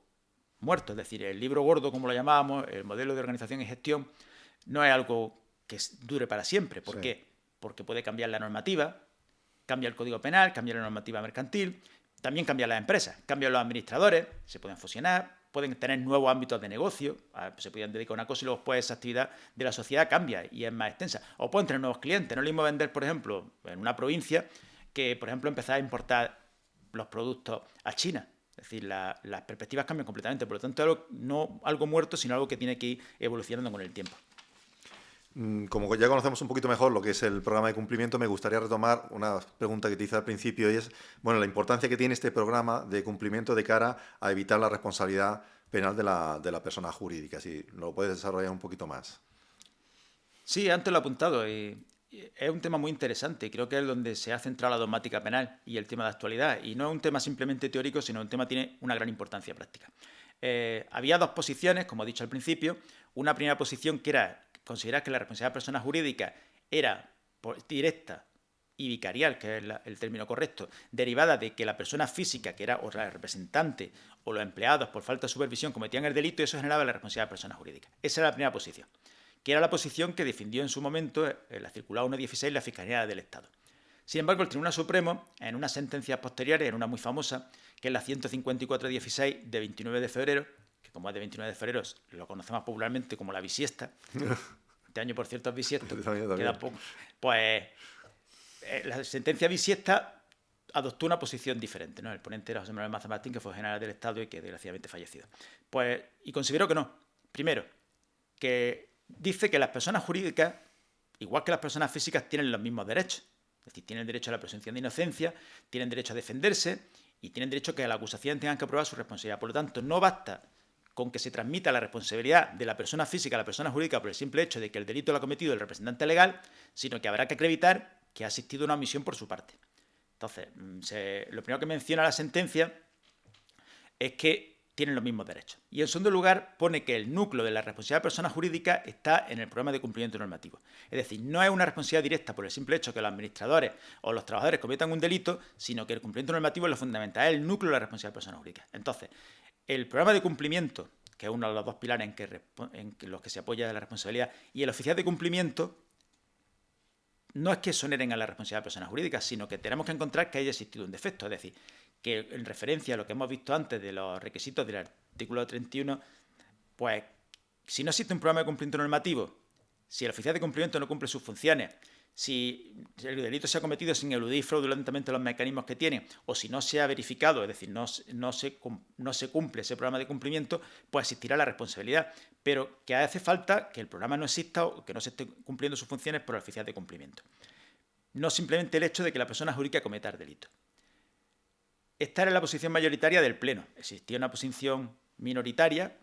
C: muerto, es decir, el libro gordo, como lo llamábamos, el modelo de organización y gestión, no es algo que dure para siempre. ¿Por qué? Porque puede cambiar la normativa, cambia el Código Penal, cambia la normativa mercantil, también cambian las empresas, cambian los administradores, se pueden fusionar, pueden tener nuevos ámbitos de negocio, se pueden dedicar a una cosa y luego pues esa actividad de la sociedad cambia y es más extensa. O pueden tener nuevos clientes, no es lo mismo vender, por ejemplo, en una provincia que, por ejemplo, empezar a importar los productos a China. Es decir, las perspectivas cambian completamente, por lo tanto, no algo muerto, sino algo que tiene que ir evolucionando con el tiempo.
B: Como ya conocemos un poquito mejor lo que es el programa de cumplimiento, me gustaría retomar una pregunta que te hice al principio y es, bueno, la importancia que tiene este programa de cumplimiento de cara a evitar la responsabilidad penal de la persona jurídica. Si lo puedes desarrollar un poquito más.
C: Sí, antes lo he apuntado. Es un tema muy interesante. Creo que es donde se ha centrado la dogmática penal y el tema de actualidad. Y no es un tema simplemente teórico, sino un tema que tiene una gran importancia práctica. Había dos posiciones, como he dicho al principio. Una primera posición que era considerar que la responsabilidad de personas jurídicas era directa y vicarial, que es el término correcto, derivada de que la persona física, que era o la representante o los empleados por falta de supervisión cometían el delito y eso generaba la responsabilidad de personas jurídicas. Esa era la primera posición, que era la posición que defendió en su momento en la circular 1.16 la Fiscalía del Estado. Sin embargo, el Tribunal Supremo, en unas sentencias posteriores, en una muy famosa, que es la 154-16 de 29 de febrero, que como es de 29 de febrero, lo conocemos popularmente como la bisiesta. Este año, por cierto, es bisiesto. Queda poco. Pues la sentencia bisiesta adoptó una posición diferente, ¿no? El ponente era José Manuel Maza Martín, que fue general del Estado y que desgraciadamente fallecido. Pues, y consideró que no. Primero, que dice que las personas jurídicas, igual que las personas físicas, tienen los mismos derechos. Es decir, tienen derecho a la presunción de inocencia, tienen derecho a defenderse y tienen derecho a que la acusación tengan que probar su responsabilidad. Por lo tanto, no basta con que se transmita la responsabilidad de la persona física a la persona jurídica por el simple hecho de que el delito lo ha cometido el representante legal, sino que habrá que acreditar que ha existido una omisión por su parte. Entonces, lo primero que menciona la sentencia es que tienen los mismos derechos. Y en segundo lugar, pone que el núcleo de la responsabilidad de persona jurídica está en el programa de cumplimiento normativo. Es decir, no es una responsabilidad directa por el simple hecho que los administradores o los trabajadores cometan un delito, sino que el cumplimiento normativo es lo fundamental, es el núcleo de la responsabilidad de persona jurídica. Entonces, el programa de cumplimiento que es uno de los dos pilares en los que se apoya la responsabilidad, y el oficial de cumplimiento, no es que exoneren a la responsabilidad de personas jurídicas, sino que tenemos que encontrar que haya existido un defecto. Es decir, que en referencia a lo que hemos visto antes de los requisitos del artículo 31, pues si no existe un programa de cumplimiento normativo, si el oficial de cumplimiento no cumple sus funciones, si el delito se ha cometido sin eludir fraudulentamente los mecanismos que tiene, o si no se ha verificado, es decir, no se cumple ese programa de cumplimiento, pues existirá la responsabilidad. Pero que hace falta que el programa no exista o que no se esté cumpliendo sus funciones por el oficial de cumplimiento. No simplemente el hecho de que la persona jurídica cometa el delito. Esta era la posición mayoritaria del Pleno. Existía una posición minoritaria,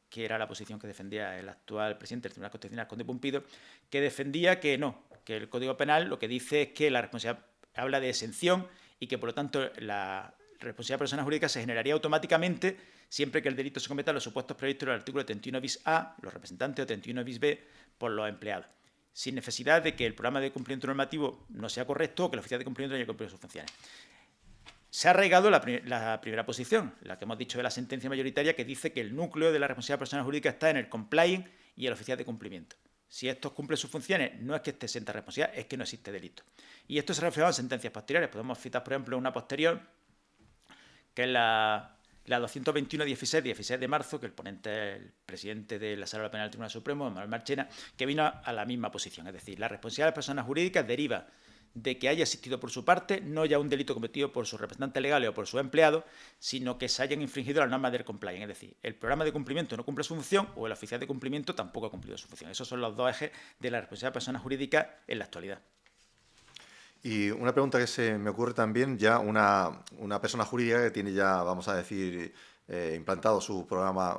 C: que era la posición que defendía el actual presidente del Tribunal Constitucional, Conde Pumpido, que defendía que no, que el Código Penal lo que dice es que la responsabilidad habla de exención y que, por lo tanto, la responsabilidad de personas jurídicas se generaría automáticamente siempre que el delito se cometa en los supuestos previstos en el artículo 31 bis A, los representantes, o 31 bis B, por los empleados, sin necesidad de que el programa de cumplimiento normativo no sea correcto o que el oficial de cumplimiento no haya cumplido sus funciones. Se ha arraigado la primera posición, la que hemos dicho de la sentencia mayoritaria, que dice que el núcleo de la responsabilidad de personas jurídicas está en el compliance y el oficial de cumplimiento. Si estos cumplen sus funciones, no es que esté exenta responsabilidad, es que no existe delito. Y esto se ha reflejado en sentencias posteriores. Podemos citar, por ejemplo, una posterior, que es la 221-16 de marzo, que el ponente es el presidente de la Sala Penal del Tribunal Supremo, Manuel Marchena, que vino a la misma posición. Es decir, la responsabilidad de las personas jurídicas deriva de que haya existido por su parte no ya un delito cometido por sus representantes legales o por sus empleados, sino que se hayan infringido las normas del compliance. Es decir, el programa de cumplimiento no cumple su función o el oficial de cumplimiento tampoco ha cumplido su función. Esos son los dos ejes de la responsabilidad de personas jurídicas en la actualidad.
B: Y una pregunta que se me ocurre también, ya una persona jurídica que tiene ya, vamos a decir, implantado su programa,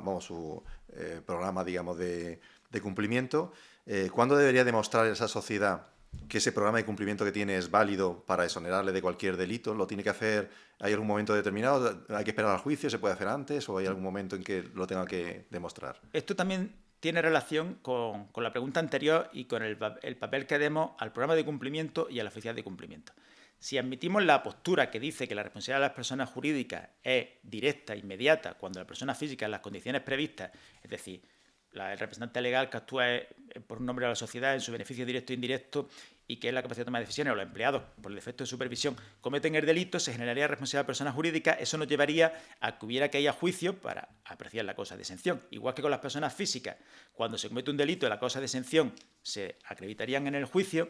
B: programa, digamos, de cumplimiento, ¿cuándo debería demostrar esa sociedad que ese programa de cumplimiento que tiene es válido para exonerarle de cualquier delito? ¿Lo tiene que hacer? ¿Hay algún momento determinado? ¿Hay que esperar al juicio? ¿Se puede hacer antes? ¿O hay algún momento en que lo tenga que demostrar?
C: Esto también tiene relación con la pregunta anterior y con el papel que demos al programa de cumplimiento y al oficial de cumplimiento. Si admitimos la postura que dice que la responsabilidad de las personas jurídicas es directa, inmediata, cuando la persona física en las condiciones previstas, es decir, el representante legal que actúa por un nombre de la sociedad en su beneficio directo e indirecto y que es la capacidad de toma de decisiones, o los empleados, por el defecto de supervisión, cometen el delito, se generaría responsabilidad de personas jurídicas. Eso nos llevaría a que hubiera que ir a juicio para apreciar la causa de exención. Igual que con las personas físicas, cuando se comete un delito y la causa de exención se acreditarían en el juicio,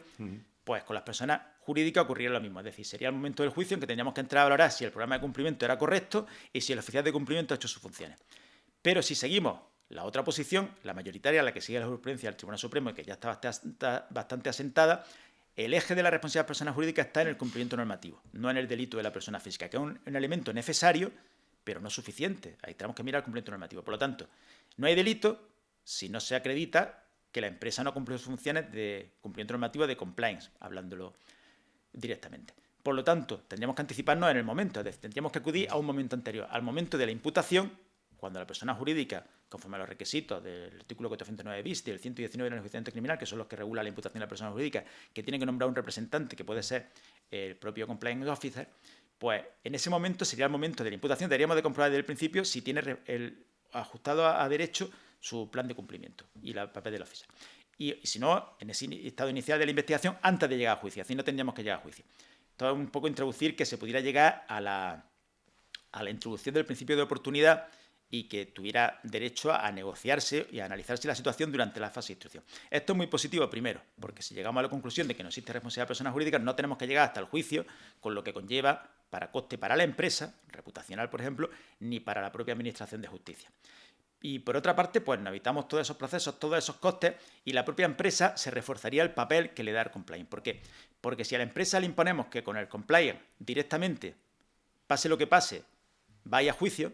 C: pues con las personas jurídicas ocurriría lo mismo. Es decir, sería el momento del juicio en que tendríamos que entrar a valorar si el programa de cumplimiento era correcto y si el oficial de cumplimiento ha hecho sus funciones. Pero si seguimos la otra posición, la mayoritaria, la que sigue la jurisprudencia del Tribunal Supremo y que ya está bastante asentada, el eje de la responsabilidad de personas jurídicas está en el cumplimiento normativo, no en el delito de la persona física, que es un elemento necesario, pero no suficiente. Ahí tenemos que mirar el cumplimiento normativo. Por lo tanto, no hay delito si no se acredita que la empresa no cumple sus funciones de cumplimiento normativo de compliance, hablándolo directamente. Por lo tanto, tendríamos que anticiparnos en el momento, es decir, tendríamos que acudir a un momento anterior, al momento de la imputación, cuando la persona jurídica, conforme a los requisitos del artículo 409 bis y del 119 del enjuiciamiento criminal, que son los que regulan la imputación de la persona jurídica, que tiene que nombrar un representante, que puede ser el propio compliance officer, pues en ese momento sería el momento de la imputación. Deberíamos de comprobar desde el principio si tiene ajustado a derecho su plan de cumplimiento y la papel del officer. Y si no, en ese estado inicial de la investigación, antes de llegar a juicio. Así no tendríamos que llegar a juicio. Todo un poco introducir que se pudiera llegar a la introducción del principio de oportunidad y que tuviera derecho a negociarse y a analizarse la situación durante la fase de instrucción. Esto es muy positivo, primero, porque si llegamos a la conclusión de que no existe responsabilidad de personas jurídicas, no tenemos que llegar hasta el juicio, con lo que conlleva para coste para la empresa, reputacional, por ejemplo, ni para la propia administración de justicia. Y por otra parte, pues nos evitamos todos esos procesos, todos esos costes, y la propia empresa se reforzaría el papel que le da el compliance. ¿Por qué? Porque si a la empresa le imponemos que con el compliance directamente, pase lo que pase, vaya a juicio,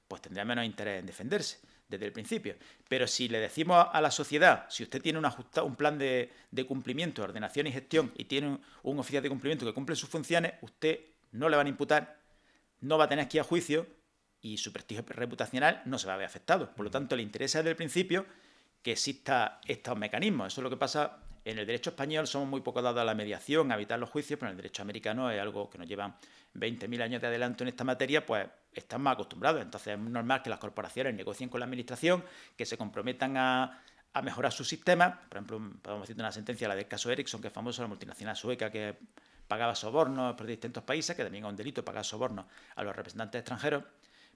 C: pues tendría menos interés en defenderse desde el principio. Pero si le decimos a la sociedad, si usted tiene un plan de cumplimiento, ordenación y gestión y tiene un oficial de cumplimiento que cumple sus funciones, usted no le van a imputar, no va a tener que ir a juicio y su prestigio reputacional no se va a ver afectado. Por lo tanto, le interesa desde el principio que exista estos mecanismos. Eso es lo que pasa En el derecho español somos muy poco dados a la mediación, a evitar los juicios, pero en el derecho americano es algo que nos llevan 20.000 años de adelanto en esta materia, pues están más acostumbrados. Entonces es normal que las corporaciones negocien con la administración, que se comprometan a mejorar sus sistemas. Por ejemplo, podemos citar una sentencia, la del caso Ericsson, que es famosa, la multinacional sueca que pagaba sobornos por distintos países, que también es un delito pagar sobornos a los representantes extranjeros.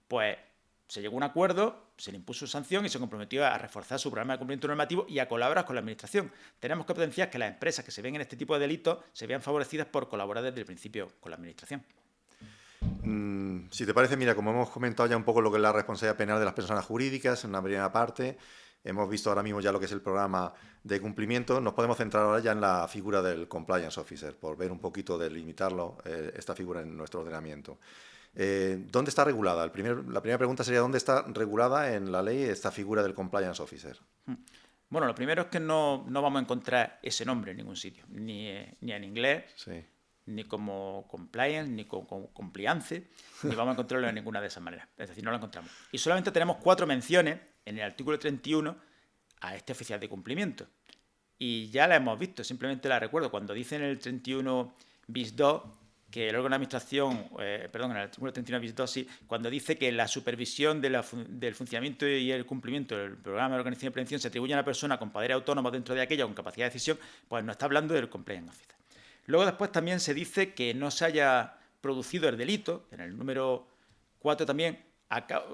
C: Pues se llegó a un acuerdo, se le impuso sanción y se comprometió a reforzar su programa de cumplimiento normativo y a colaborar con la administración. Tenemos que potenciar que las empresas que se ven en este tipo de delitos se vean favorecidas por colaborar desde el principio con la administración.
B: Si te parece, mira, como hemos comentado ya un poco lo que es la responsabilidad penal de las personas jurídicas en una primera parte, hemos visto ahora mismo ya lo que es el programa de cumplimiento, nos podemos centrar ahora ya en la figura del compliance officer, por ver un poquito, delimitarlo, esta figura en nuestro ordenamiento. ¿Dónde está regulada? La primera pregunta sería, ¿dónde está regulada en la ley esta figura del compliance officer?
C: Bueno, lo primero es que no vamos a encontrar ese nombre en ningún sitio, ni en inglés,
B: Sí.
C: ni como compliance, ni como compliance, ni vamos a encontrarlo de ninguna de esas maneras. Es decir, no lo encontramos. Y solamente tenemos 4 menciones en el artículo 31 a este oficial de cumplimiento. Y ya la hemos visto, simplemente la recuerdo. Cuando dice en el 31 bis 2 que el órgano de administración, en el artículo 31 bis 2, sí, cuando dice que la supervisión del funcionamiento y el cumplimiento del programa de organización y prevención se atribuye a una persona con poder autónomo dentro de aquella con capacidad de decisión, pues nos está hablando del compliance officer. Luego después también se dice que no se haya producido el delito, en el número 4 también,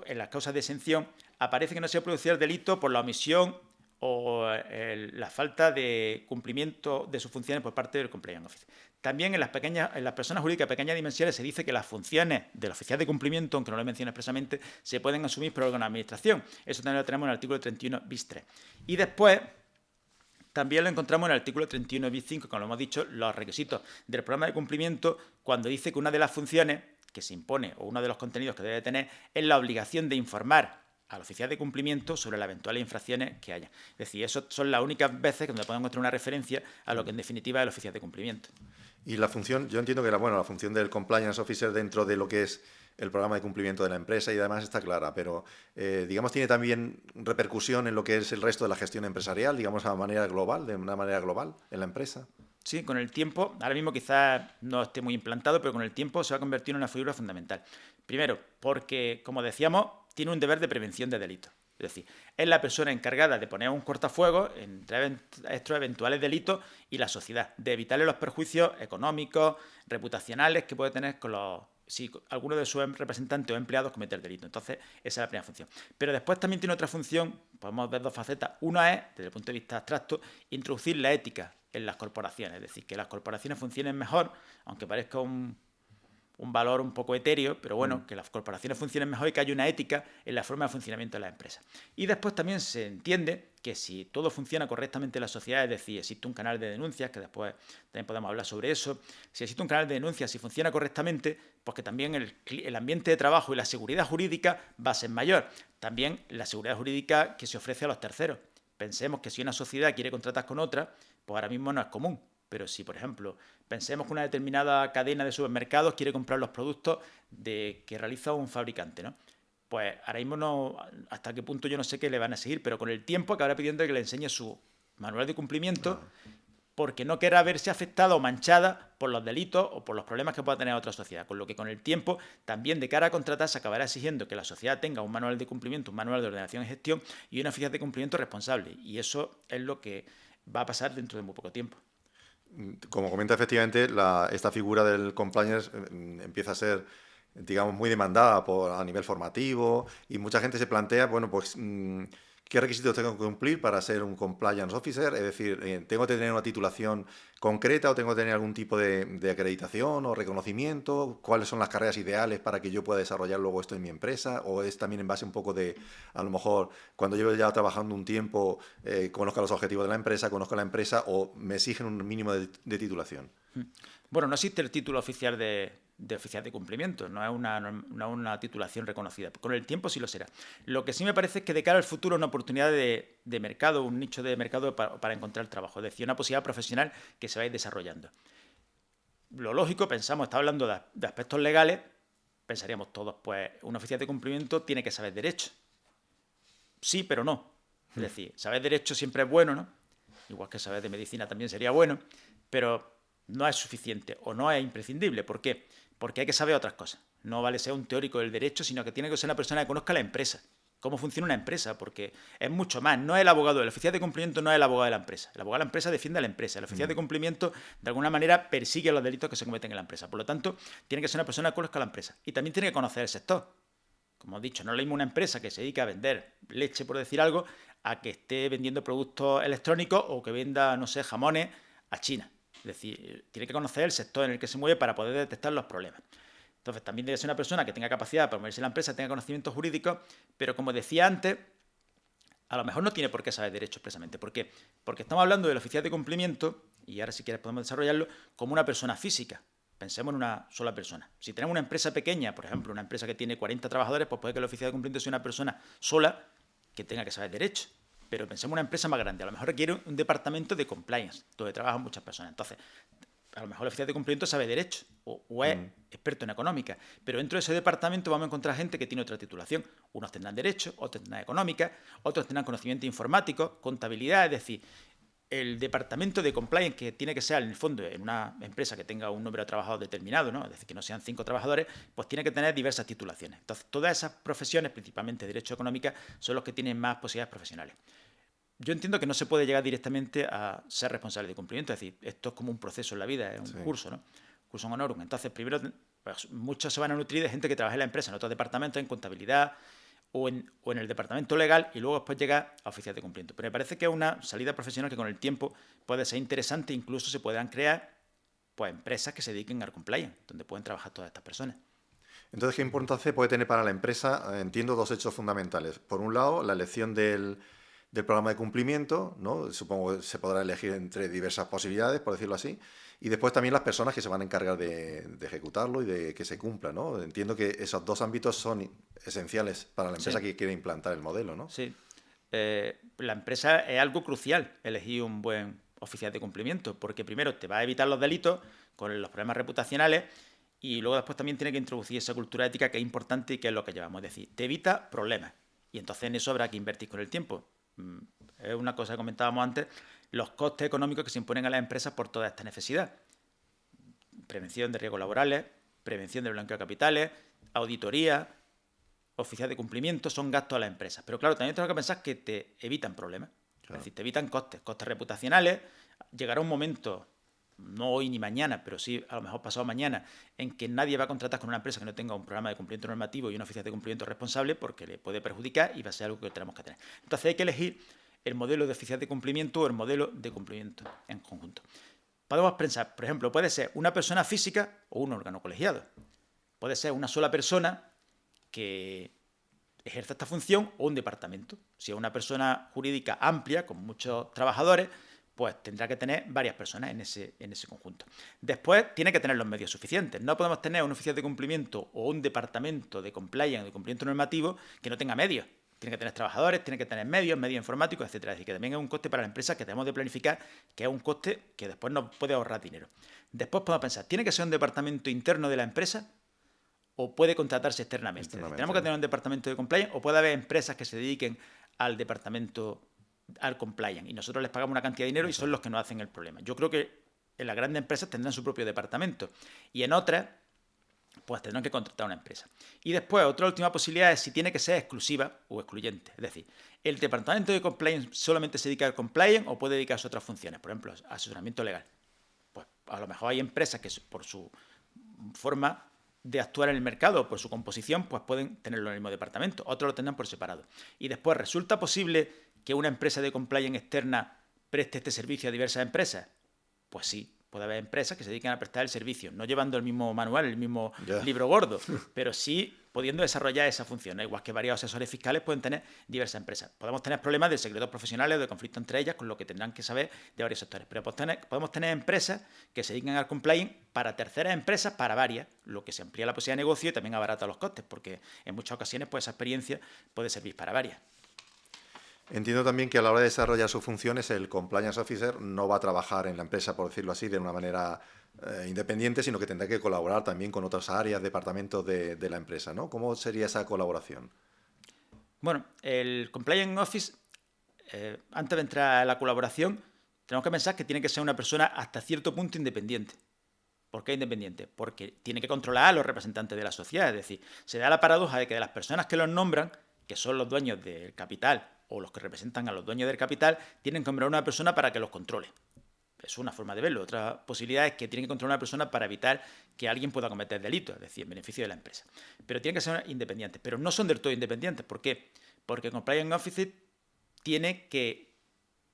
C: en las causas de exención, aparece que no se ha producido el delito por la omisión o la falta de cumplimiento de sus funciones por parte del compliance officer. También en las personas jurídicas de pequeñas dimensiones se dice que las funciones del oficial de cumplimiento, aunque no lo menciona expresamente, se pueden asumir por el órgano de administración. Eso también lo tenemos en el artículo 31 bis 3. Y después también lo encontramos en el artículo 31 bis 5, como lo hemos dicho, los requisitos del programa de cumplimiento, cuando dice que una de las funciones que se impone o uno de los contenidos que debe tener es la obligación de informar al oficial de cumplimiento sobre las eventuales infracciones que haya. Es decir, esas son las únicas veces donde podemos encontrar una referencia a lo que en definitiva es el oficial de cumplimiento.
B: Y la función, yo entiendo que la función del compliance officer dentro de lo que es el programa de cumplimiento de la empresa y además está clara, pero digamos tiene también repercusión en lo que es el resto de la gestión empresarial, digamos de una manera global en la empresa.
C: Sí, con el tiempo, ahora mismo quizás no esté muy implantado, pero con el tiempo se va a convertir en una figura fundamental. Primero, porque, como decíamos, tiene un deber de prevención de delitos. Es decir, es la persona encargada de poner un cortafuegos entre estos eventuales delitos y la sociedad, de evitarle los perjuicios económicos, reputacionales que puede tener si alguno de sus representantes o empleados comete el delito. Entonces, esa es la primera función. Pero después también tiene otra función, podemos ver 2 facetas. Una es, desde el punto de vista abstracto, introducir la ética en las corporaciones. Es decir, que las corporaciones funcionen mejor, aunque parezca un valor un poco etéreo, pero bueno, que las corporaciones funcionen mejor y que haya una ética en la forma de funcionamiento de las empresas. Y después también se entiende que si todo funciona correctamente en la sociedad, es decir, existe un canal de denuncias, que después también podemos hablar sobre eso, si existe un canal de denuncias, si funciona correctamente, pues que también el ambiente de trabajo y la seguridad jurídica va a ser mayor. También la seguridad jurídica que se ofrece a los terceros. Pensemos que si una sociedad quiere contratar con otra, pues ahora mismo no es común. Pero si, por ejemplo, pensemos que una determinada cadena de supermercados quiere comprar los productos que realiza un fabricante, ¿no? Pues ahora mismo no, hasta qué punto yo no sé qué le van a seguir, pero con el tiempo acabará pidiendo que le enseñe su manual de cumplimiento porque no querrá verse afectada o manchada por los delitos o por los problemas que pueda tener otra sociedad. Con lo que con el tiempo, también de cara a contratar, se acabará exigiendo que la sociedad tenga un manual de cumplimiento, un manual de ordenación y gestión y una oficial de cumplimiento responsable. Y eso es lo que va a pasar dentro de muy poco tiempo.
B: Como comenta, efectivamente, esta figura del compliance empieza a ser, digamos, muy demandada a nivel formativo y mucha gente se plantea, bueno, pues, ¿qué requisitos tengo que cumplir para ser un compliance officer? Es decir, ¿tengo que tener una titulación concreta o tengo que tener algún tipo de acreditación o reconocimiento? ¿Cuáles son las carreras ideales para que yo pueda desarrollar luego esto en mi empresa? ¿O es también en base un poco de, a lo mejor, cuando llevo ya trabajando un tiempo, conozca los objetivos de la empresa, conozco la empresa o me exigen un mínimo de titulación?
C: Bueno, no existe el título oficial de oficial de cumplimiento, no es una titulación reconocida. Con el tiempo sí lo será. Lo que sí me parece es que de cara al futuro es una oportunidad de mercado, un nicho de mercado para encontrar trabajo, es decir, una posibilidad profesional que se va a ir desarrollando. Lo lógico, pensamos, está hablando de aspectos legales, pensaríamos todos, pues un oficial de cumplimiento tiene que saber derecho. Sí, pero no. Es decir, saber derecho siempre es bueno, ¿no? igual que saber de medicina también sería bueno, pero no es suficiente o no es imprescindible. ¿Por qué? Porque hay que saber otras cosas. No vale ser un teórico del derecho, sino que tiene que ser una persona que conozca la empresa, cómo funciona una empresa, porque es mucho más. No es el abogado, el oficial de cumplimiento no es el abogado de la empresa. El abogado de la empresa defiende a la empresa. El oficial de cumplimiento, de alguna manera, persigue los delitos que se cometen en la empresa. Por lo tanto, tiene que ser una persona que conozca la empresa. Y también tiene que conocer el sector. Como he dicho, no es lo mismo una empresa que se dedica a vender leche, por decir algo, a que esté vendiendo productos electrónicos o que venda, no sé, jamones a China. Es decir, tiene que conocer el sector en el que se mueve para poder detectar los problemas. Entonces, también debe ser una persona que tenga capacidad para moverse en la empresa, tenga conocimientos jurídicos, pero como decía antes, a lo mejor no tiene por qué saber derecho expresamente. ¿Por qué? Porque estamos hablando del oficial de cumplimiento, y ahora si quieres podemos desarrollarlo, como una persona física. Pensemos en una sola persona. Si tenemos una empresa pequeña, por ejemplo, una empresa que tiene 40 trabajadores, pues puede que el oficial de cumplimiento sea una persona sola que tenga que saber derecho. Pero pensemos en una empresa más grande. A lo mejor requiere un departamento de compliance, donde trabajan muchas personas. Entonces, a lo mejor el oficial de cumplimiento sabe derecho o es experto en económica, pero dentro de ese departamento vamos a encontrar gente que tiene otra titulación. Unos tendrán derecho, otros tendrán económica, otros tendrán conocimiento informático, contabilidad, es decir, el departamento de compliance, que tiene que ser en el fondo en una empresa que tenga un número de trabajadores determinado, ¿no? Es decir, que no sean 5 trabajadores, pues tiene que tener diversas titulaciones. Entonces, todas esas profesiones, principalmente derecho económica, son los que tienen más posibilidades profesionales. Yo entiendo que no se puede llegar directamente a ser responsable de cumplimiento, es decir, esto es como un proceso en la vida, es un curso, ¿no? Curso honorum. Entonces, primero, pues, muchos se van a nutrir de gente que trabaja en la empresa, en otros departamentos, en contabilidad o en el departamento legal, y luego después llegar a oficial de cumplimiento. Pero me parece que es una salida profesional que con el tiempo puede ser interesante, incluso se puedan crear pues, empresas que se dediquen al compliance, donde pueden trabajar todas estas personas.
B: Entonces, ¿qué importancia puede tener para la empresa? Entiendo dos hechos fundamentales. Por un lado, la elección del programa de cumplimiento, ¿no? Supongo que se podrá elegir entre diversas posibilidades, por decirlo así, y después también las personas que se van a encargar de ejecutarlo y de que se cumpla, ¿no? Entiendo que esos dos ámbitos son esenciales para la empresa que quiere implantar el modelo, ¿no?
C: Sí. La empresa es algo crucial elegir un buen oficial de cumplimiento, porque primero te va a evitar los delitos con los problemas reputacionales y luego después también tiene que introducir esa cultura ética que es importante y que es lo que llevamos. Es decir, te evita problemas y entonces en eso habrá que invertir con el tiempo. Es una cosa que comentábamos antes, los costes económicos que se imponen a las empresas por toda esta necesidad. Prevención de riesgos laborales, prevención del blanqueo de capitales, auditoría, oficial de cumplimiento, son gastos a las empresas. Pero claro, también tengo que pensar que te evitan problemas. Claro. Es decir, te evitan costes reputacionales. Llegará un momento, no hoy ni mañana, pero sí a lo mejor pasado mañana, en que nadie va a contratar con una empresa que no tenga un programa de cumplimiento normativo y un oficial de cumplimiento responsable porque le puede perjudicar y va a ser algo que tenemos que tener. Entonces hay que elegir el modelo de oficial de cumplimiento o el modelo de cumplimiento en conjunto. Podemos pensar, por ejemplo, puede ser una persona física o un órgano colegiado. Puede ser una sola persona que ejerza esta función o un departamento. Si es una persona jurídica amplia, con muchos trabajadores, pues tendrá que tener varias personas en ese conjunto. Después tiene que tener los medios suficientes. No podemos tener un oficial de cumplimiento o un departamento de compliance, de cumplimiento normativo, que no tenga medios. Tiene que tener trabajadores, tiene que tener medios informáticos, etcétera. Es decir, que también es un coste para la empresa que tenemos de planificar, que es un coste que después nos puede ahorrar dinero. Después podemos pensar, ¿tiene que ser un departamento interno de la empresa o puede contratarse externamente? Tenemos que tener un departamento de compliance o puede haber empresas que se dediquen al departamento al compliance y nosotros les pagamos una cantidad de dinero y son los que nos hacen el problema. Yo creo que en las grandes empresas tendrán su propio departamento y en otras pues tendrán que contratar a una empresa. Y después, otra última posibilidad es si tiene que ser exclusiva o excluyente. Es decir, ¿el departamento de compliance solamente se dedica al compliance o puede dedicarse a otras funciones? Por ejemplo, asesoramiento legal. Pues a lo mejor hay empresas que por su forma de actuar en el mercado o por su composición, pues pueden tenerlo en el mismo departamento. Otros lo tendrán por separado. Y después, ¿resulta posible que una empresa de compliance externa preste este servicio a diversas empresas? Pues sí. Puede haber empresas que se dedican a prestar el servicio, no llevando el mismo manual, el mismo libro gordo, pero sí pudiendo desarrollar esa función. Igual que varios asesores fiscales pueden tener diversas empresas. Podemos tener problemas de secretos profesionales o de conflicto entre ellas, con lo que tendrán que saber de varios sectores. Pero podemos tener empresas que se dedican al compliance para terceras empresas, para varias, lo que se amplía la posibilidad de negocio y también abarata los costes, porque en muchas ocasiones pues, esa experiencia puede servir para varias.
B: Entiendo también que a la hora de desarrollar sus funciones el compliance officer no va a trabajar en la empresa, por decirlo así, de una manera independiente, sino que tendrá que colaborar también con otras áreas, departamentos de la empresa, ¿no? ¿Cómo sería esa colaboración?
C: Bueno, el compliance office, antes de entrar a la colaboración, tenemos que pensar que tiene que ser una persona hasta cierto punto independiente. ¿Por qué independiente? Porque tiene que controlar a los representantes de la sociedad. Es decir, se da la paradoja de que de las personas que los nombran, que son los dueños del capital o los que representan a los dueños del capital, tienen que nombrar una persona para que los controle. Es una forma de verlo. Otra posibilidad es que tienen que controlar a una persona para evitar que alguien pueda cometer delitos, es decir, en beneficio de la empresa. Pero tienen que ser independientes. Pero no son del todo independientes. ¿Por qué? Porque el Compliance Officer tiene que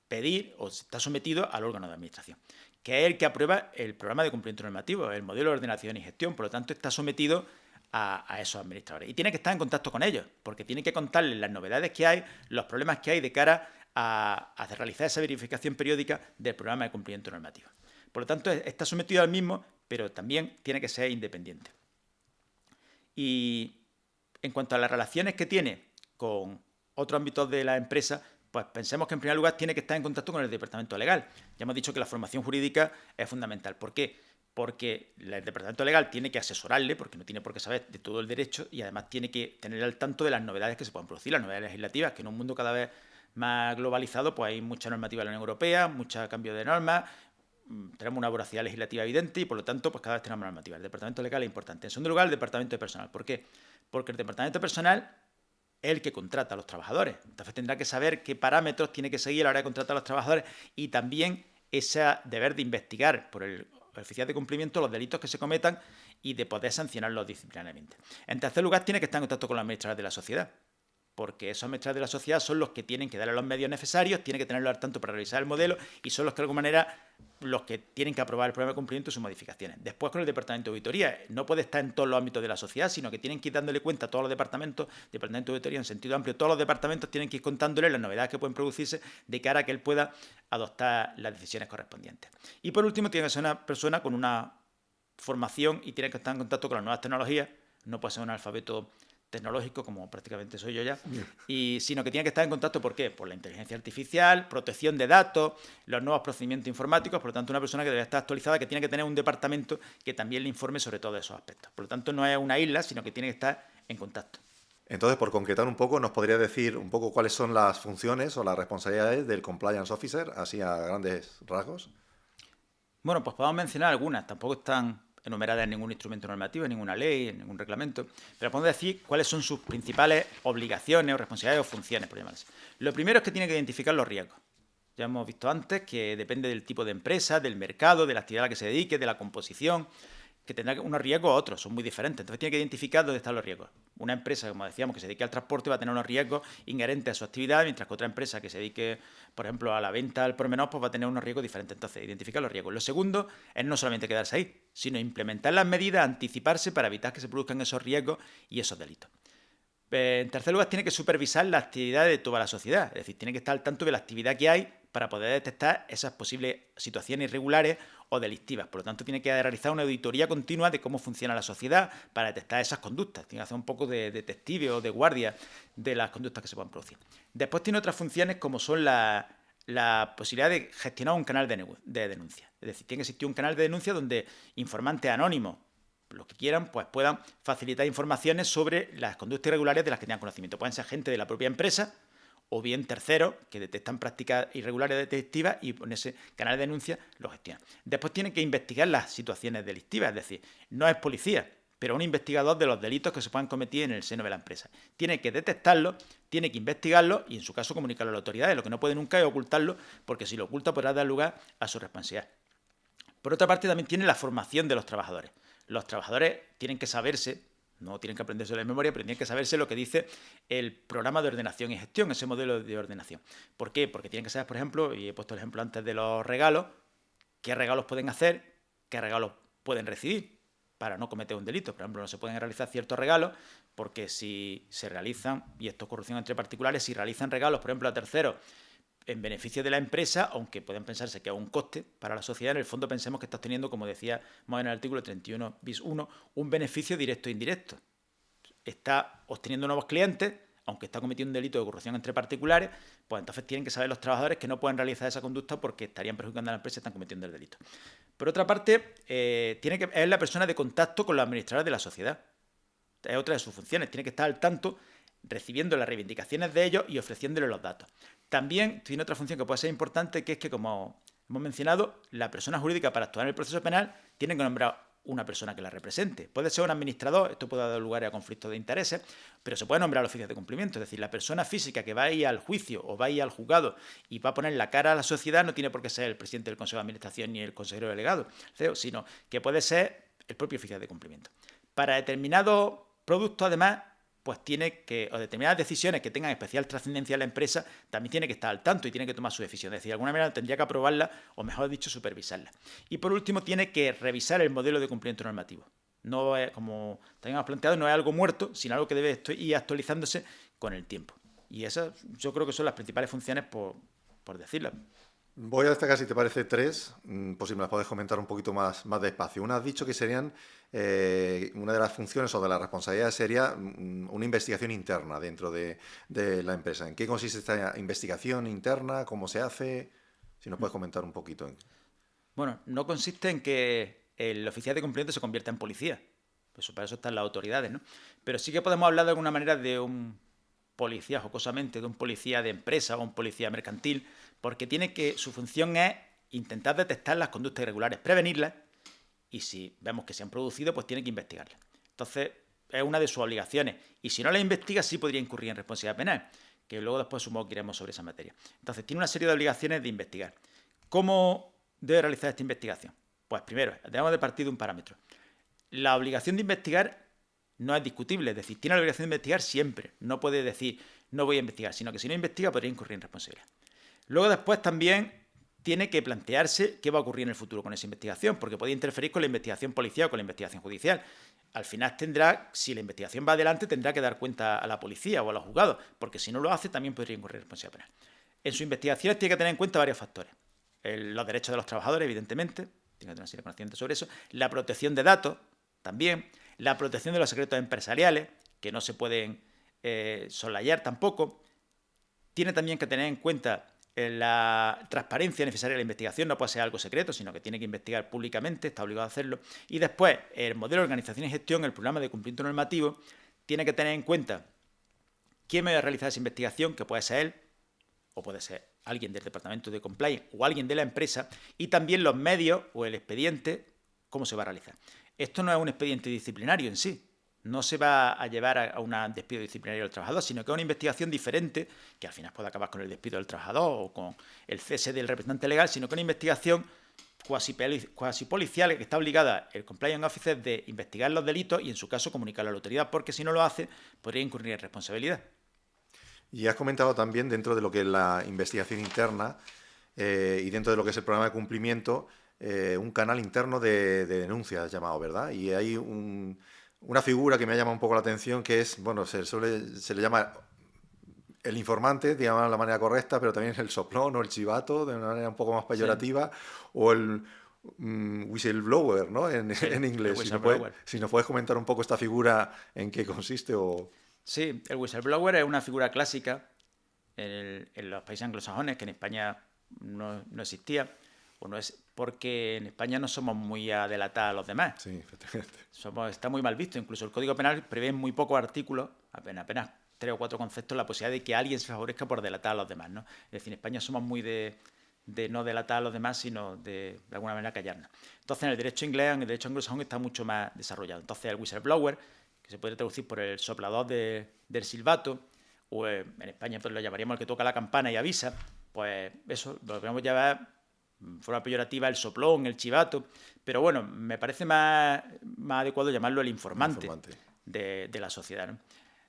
C: pedir o está sometido al órgano de administración, que es el que aprueba el programa de cumplimiento normativo, el modelo de ordenación y gestión. Por lo tanto, está sometido a esos administradores. Y tiene que estar en contacto con ellos, porque tiene que contarles las novedades que hay, los problemas que hay de cara a realizar esa verificación periódica del programa de cumplimiento normativo. Por lo tanto, está sometido al mismo, pero también tiene que ser independiente. Y en cuanto a las relaciones que tiene con otros ámbitos de la empresa, pues pensemos que en primer lugar tiene que estar en contacto con el departamento legal. Ya hemos dicho que la formación jurídica es fundamental. ¿Por qué? Porque el departamento legal tiene que asesorarle, porque no tiene por qué saber de todo el derecho, y además tiene que tener al tanto de las novedades que se puedan producir, las novedades legislativas, que en un mundo cada vez más globalizado, pues hay mucha normativa de la Unión Europea, mucho cambio de normas, tenemos una voracidad legislativa evidente y por lo tanto pues cada vez tenemos normativa. El departamento legal es importante. En segundo lugar, el departamento de personal. ¿Por qué? Porque el departamento de personal es el que contrata a los trabajadores. Entonces tendrá que saber qué parámetros tiene que seguir a la hora de contratar a los trabajadores y también ese deber de investigar por el oficial de cumplimiento los delitos que se cometan y de poder sancionarlos disciplinariamente. En tercer lugar, tiene que estar en contacto con los administradores de la sociedad, porque esos administradores de la sociedad son los que tienen que darle los medios necesarios, tienen que tenerlo al tanto para revisar el modelo y son los que de alguna manera los que tienen que aprobar el programa de cumplimiento y sus modificaciones. Después con el departamento de auditoría, no puede estar en todos los ámbitos de la sociedad, sino que tienen que ir dándole cuenta a todos los departamentos, departamento de auditoría en sentido amplio, todos los departamentos tienen que ir contándole las novedades que pueden producirse de cara a que él pueda adoptar las decisiones correspondientes. Y por último, tiene que ser una persona con una formación y tiene que estar en contacto con las nuevas tecnologías, no puede ser un alfabeto tecnológico, como prácticamente soy yo ya, sino que tiene que estar en contacto, ¿por qué? Por la inteligencia artificial, protección de datos, los nuevos procedimientos informáticos, por lo tanto una persona que debe estar actualizada, que tiene que tener un departamento que también le informe sobre todos esos aspectos. Por lo tanto no es una isla, sino que tiene que estar en contacto.
B: Entonces, por concretar un poco, ¿nos podría decir un poco cuáles son las funciones o las responsabilidades del Compliance Officer, así a grandes rasgos?
C: Bueno, pues podemos mencionar algunas, tampoco están enumeradas en ningún instrumento normativo, en ninguna ley, en ningún reglamento, pero podemos decir cuáles son sus principales obligaciones o responsabilidades o funciones, por llamarlas. Lo primero es que tiene que identificar los riesgos. Ya hemos visto antes que depende del tipo de empresa, del mercado, de la actividad a la que se dedique, de la composición, que tendrá unos riesgos u otros, son muy diferentes. Entonces tiene que identificar dónde están los riesgos. Una empresa, como decíamos, que se dedique al transporte va a tener unos riesgos inherentes a su actividad, mientras que otra empresa que se dedique, por ejemplo, a la venta al por menor, pues va a tener unos riesgos diferentes. Entonces, identificar los riesgos. Lo segundo es no solamente quedarse ahí, sino implementar las medidas, anticiparse para evitar que se produzcan esos riesgos y esos delitos. En tercer lugar, tiene que supervisar la actividad de toda la sociedad, es decir, tiene que estar al tanto de la actividad que hay para poder detectar esas posibles situaciones irregulares o delictivas. Por lo tanto, tiene que realizar una auditoría continua de cómo funciona la sociedad para detectar esas conductas. Tiene que hacer un poco de detective o de guardia de las conductas que se puedan producir. Después tiene otras funciones como son la posibilidad de gestionar un canal de denuncia. Es decir, tiene que existir un canal de denuncia donde informantes anónimos, los que quieran, pues puedan facilitar informaciones sobre las conductas irregulares de las que tengan conocimiento. Pueden ser gente de la propia empresa o bien terceros que detectan prácticas irregulares detectivas y con ese canal de denuncia lo gestionan. Después tienen que investigar las situaciones delictivas, es decir, no es policía, pero un investigador de los delitos que se puedan cometer en el seno de la empresa. Tiene que detectarlos, tiene que investigarlos y en su caso comunicarlo a las autoridades. Lo que no puede nunca es ocultarlo, porque si lo oculta podrá dar lugar a su responsabilidad. Por otra parte, también tiene la formación de los trabajadores. Los trabajadores tienen que saberse, no tienen que aprenderse de memoria, pero tienen que saberse lo que dice el programa de ordenación y gestión, ese modelo de ordenación. ¿Por qué? Porque tienen que saber, por ejemplo, y he puesto el ejemplo antes de los regalos, qué regalos pueden hacer, qué regalos pueden recibir para no cometer un delito. Por ejemplo, no se pueden realizar ciertos regalos porque si se realizan, y esto es corrupción entre particulares, si realizan regalos, por ejemplo, a terceros, en beneficio de la empresa, aunque pueden pensarse que es un coste para la sociedad, en el fondo pensemos que está obteniendo, como decía en el artículo 31 bis 1, un beneficio directo e indirecto. Está obteniendo nuevos clientes, aunque está cometiendo un delito de corrupción entre particulares, pues entonces tienen que saber los trabajadores que no pueden realizar esa conducta porque estarían perjudicando a la empresa y están cometiendo el delito. Por otra parte, es la persona de contacto con los administradores de la sociedad. Es otra de sus funciones, tiene que estar al tanto recibiendo las reivindicaciones de ellos y ofreciéndoles los datos. También tiene otra función que puede ser importante, que es que como hemos mencionado, la persona jurídica para actuar en el proceso penal tiene que nombrar una persona que la represente. Puede ser un administrador, esto puede dar lugar a conflictos de intereses, pero se puede nombrar al oficial de cumplimiento. Es decir, la persona física que va a ir al juicio o va a ir al juzgado y va a poner la cara a la sociedad no tiene por qué ser el presidente del Consejo de Administración ni el consejero delegado, CEO, sino que puede ser el propio oficial de cumplimiento. Para determinados productos, además, pues tiene que, o determinadas decisiones que tengan especial trascendencia en la empresa, también tiene que estar al tanto y tiene que tomar su decisión. Es decir, de alguna manera tendría que aprobarla o, mejor dicho, supervisarla. Y por último, tiene que revisar el modelo de cumplimiento normativo. No es, como también hemos planteado, no es algo muerto, sino algo que debe ir actualizándose con el tiempo. Y esas yo creo que son las principales funciones, por decirlas.
B: Voy a destacar, si te parece, tres, por si me las puedes comentar un poquito más despacio. Una has dicho que serían, una de las funciones o de las responsabilidades sería una investigación interna dentro de la empresa. ¿En qué consiste esta investigación interna? ¿Cómo se hace? Si nos puedes comentar un poquito.
C: Bueno, no consiste en que el oficial de cumplimiento se convierta en policía. Pues para eso están las autoridades, ¿no? Pero sí que podemos hablar de alguna manera de un policía, jocosamente, de un policía de empresa o un policía mercantil, porque su función es intentar detectar las conductas irregulares, prevenirlas, y si vemos que se han producido, pues tiene que investigarlas. Entonces, es una de sus obligaciones, y si no las investiga, sí podría incurrir en responsabilidad penal, que luego después supongo que iremos sobre esa materia. Entonces, tiene una serie de obligaciones de investigar. ¿Cómo debe realizar esta investigación? Pues primero, debemos de partir de un parámetro. La obligación de investigar no es discutible, es decir, tiene la obligación de investigar siempre. No puede decir, no voy a investigar, sino que si no investiga podría incurrir en responsabilidad. Luego después también tiene que plantearse qué va a ocurrir en el futuro con esa investigación, porque puede interferir con la investigación policial o con la investigación judicial. Al final si la investigación va adelante, tendrá que dar cuenta a la policía o a los juzgados, porque si no lo hace también podría incurrir en responsabilidad penal. En sus investigaciones tiene que tener en cuenta varios factores. Los derechos de los trabajadores, evidentemente, tiene que tener una serie de conocimientos sobre eso, la protección de datos, también, la protección de los secretos empresariales, que no se pueden soslayar tampoco. Tiene también que tener en cuenta la transparencia necesaria de la investigación, no puede ser algo secreto, sino que tiene que investigar públicamente, está obligado a hacerlo. Y después, el modelo de organización y gestión, el programa de cumplimiento normativo, tiene que tener en cuenta quién va a realizar esa investigación, que puede ser él, o puede ser alguien del departamento de compliance o alguien de la empresa, y también los medios o el expediente, cómo se va a realizar. Esto no es un expediente disciplinario en sí, no se va a llevar a un despido disciplinario del trabajador, sino que es una investigación diferente, que al final puede acabar con el despido del trabajador o con el cese del representante legal, sino que es una investigación cuasi policial que está obligada el compliance officer de investigar los delitos y en su caso comunicarlo a la autoridad, porque si no lo hace podría incurrir en responsabilidad.
B: Y has comentado también, dentro de lo que es la investigación interna y dentro de lo que es el programa de cumplimiento, un canal interno de denuncias llamado, ¿verdad? Y hay una figura que me ha llamado un poco la atención, que es, bueno, se le llama el informante, digamos de la manera correcta, pero también el soplón o el chivato, de una manera un poco más peyorativa, sí. O el whistleblower, ¿no? En inglés. Si nos puedes comentar un poco esta figura, en qué consiste o...
C: Sí, el whistleblower es una figura clásica en los países anglosajones, que en España no existía, o no es, porque en España no somos muy a delatar a los demás.
B: Sí, efectivamente.
C: Está muy mal visto. Incluso el Código Penal prevé en muy pocos artículos, apenas 3 o 4 conceptos, la posibilidad de que alguien se favorezca por delatar a los demás, ¿no? Es decir, en España somos muy de no delatar a los demás, sino de alguna manera callarnos. Entonces, en el derecho inglés, en el derecho anglosajón, está mucho más desarrollado. Entonces, el whistleblower, que se puede traducir por el soplador del silbato, o en España pues lo llamaríamos el que toca la campana y avisa, pues eso lo podemos llamar de forma peyorativa el soplón, el chivato, pero bueno, me parece más adecuado llamarlo el informante. De la sociedad, ¿no?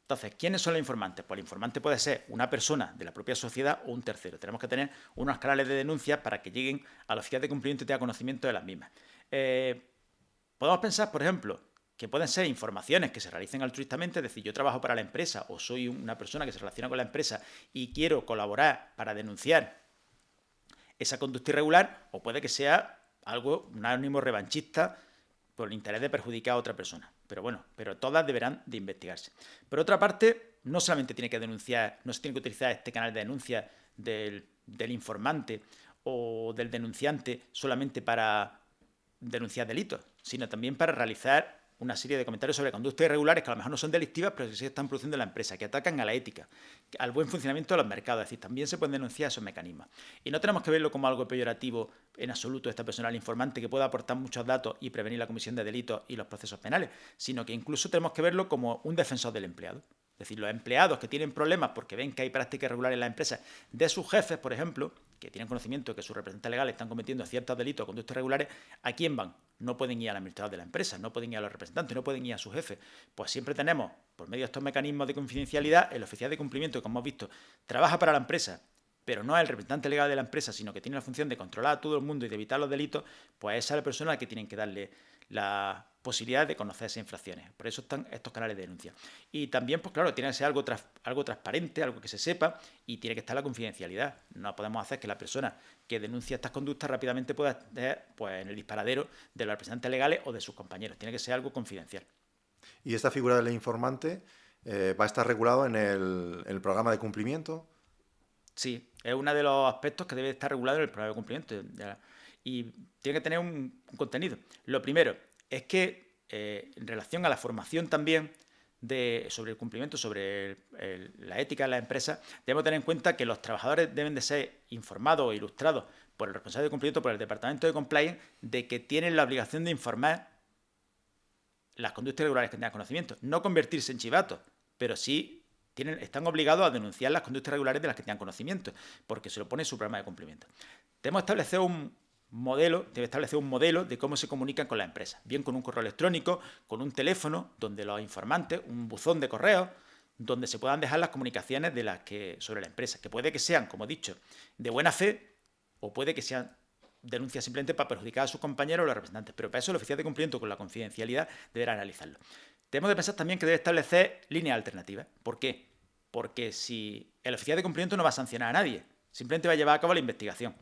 C: Entonces, ¿quiénes son los informantes? Pues el informante puede ser una persona de la propia sociedad o un tercero. Tenemos que tener unos canales de denuncia para que lleguen a la oficina de cumplimiento y tenga conocimiento de las mismas. Podemos pensar, por ejemplo, que pueden ser informaciones que se realicen altruistamente, es decir, yo trabajo para la empresa o soy una persona que se relaciona con la empresa y quiero colaborar para denunciar esa conducta irregular, o puede que sea un anónimo revanchista por el interés de perjudicar a otra persona. Pero todas deberán de investigarse. Por otra parte, no solamente tiene que denunciar, no se tiene que utilizar este canal de denuncia del informante o del denunciante solamente para denunciar delitos, sino también para realizar una serie de comentarios sobre conductas irregulares que a lo mejor no son delictivas, pero que sí están produciendo en la empresa, que atacan a la ética, al buen funcionamiento de los mercados. Es decir, también se pueden denunciar esos mecanismos. Y no tenemos que verlo como algo peyorativo en absoluto esta persona, el informante, que pueda aportar muchos datos y prevenir la comisión de delitos y los procesos penales, sino que incluso tenemos que verlo como un defensor del empleado. Es decir, los empleados que tienen problemas porque ven que hay prácticas irregulares en la empresa de sus jefes, por ejemplo, que tienen conocimiento de que sus representantes legales están cometiendo ciertos delitos o conductas irregulares, ¿a quién van? No pueden ir al administrador de la empresa, no pueden ir a los representantes, no pueden ir a su jefe. Pues siempre tenemos, por medio de estos mecanismos de confidencialidad, el oficial de cumplimiento, que como hemos visto, trabaja para la empresa, pero no es el representante legal de la empresa, sino que tiene la función de controlar a todo el mundo y de evitar los delitos, pues esa es la persona a la que tienen que darle la posibilidad de conocer esas infracciones. Por eso están estos canales de denuncia. Y también, pues claro, tiene que ser algo transparente, algo que se sepa, y tiene que estar la confidencialidad. No podemos hacer que la persona que denuncia estas conductas rápidamente pueda estar pues, en el disparadero de los representantes legales o de sus compañeros. Tiene que ser algo confidencial.
B: ¿Y esta figura del informante va a estar regulado en el programa de cumplimiento?
C: Sí, es uno de los aspectos que debe estar regulado en el programa de cumplimiento. Y tiene que tener un contenido. Lo primero es que en relación a la formación también sobre el cumplimiento, sobre la ética de la empresa, debemos tener en cuenta que los trabajadores deben de ser informados o ilustrados por el responsable de cumplimiento, por el departamento de compliance, de que tienen la obligación de informar las conductas irregulares que tengan conocimiento. No convertirse en chivatos, pero sí están obligados a denunciar las conductas irregulares de las que tengan conocimiento, porque se lo pone en su programa de cumplimiento. Debe establecer un modelo de cómo se comunican con la empresa, bien con un correo electrónico, con un teléfono, donde los informantes, un buzón de correo, donde se puedan dejar las comunicaciones sobre la empresa, que puede que sean, como he dicho, de buena fe, o puede que sean denuncias simplemente para perjudicar a sus compañeros o los representantes, pero para eso el oficial de cumplimiento, con la confidencialidad, deberá analizarlo. Tenemos que pensar también que debe establecer líneas alternativas. ¿Por qué? Porque si el oficial de cumplimiento no va a sancionar a nadie, simplemente va a llevar a cabo la investigación.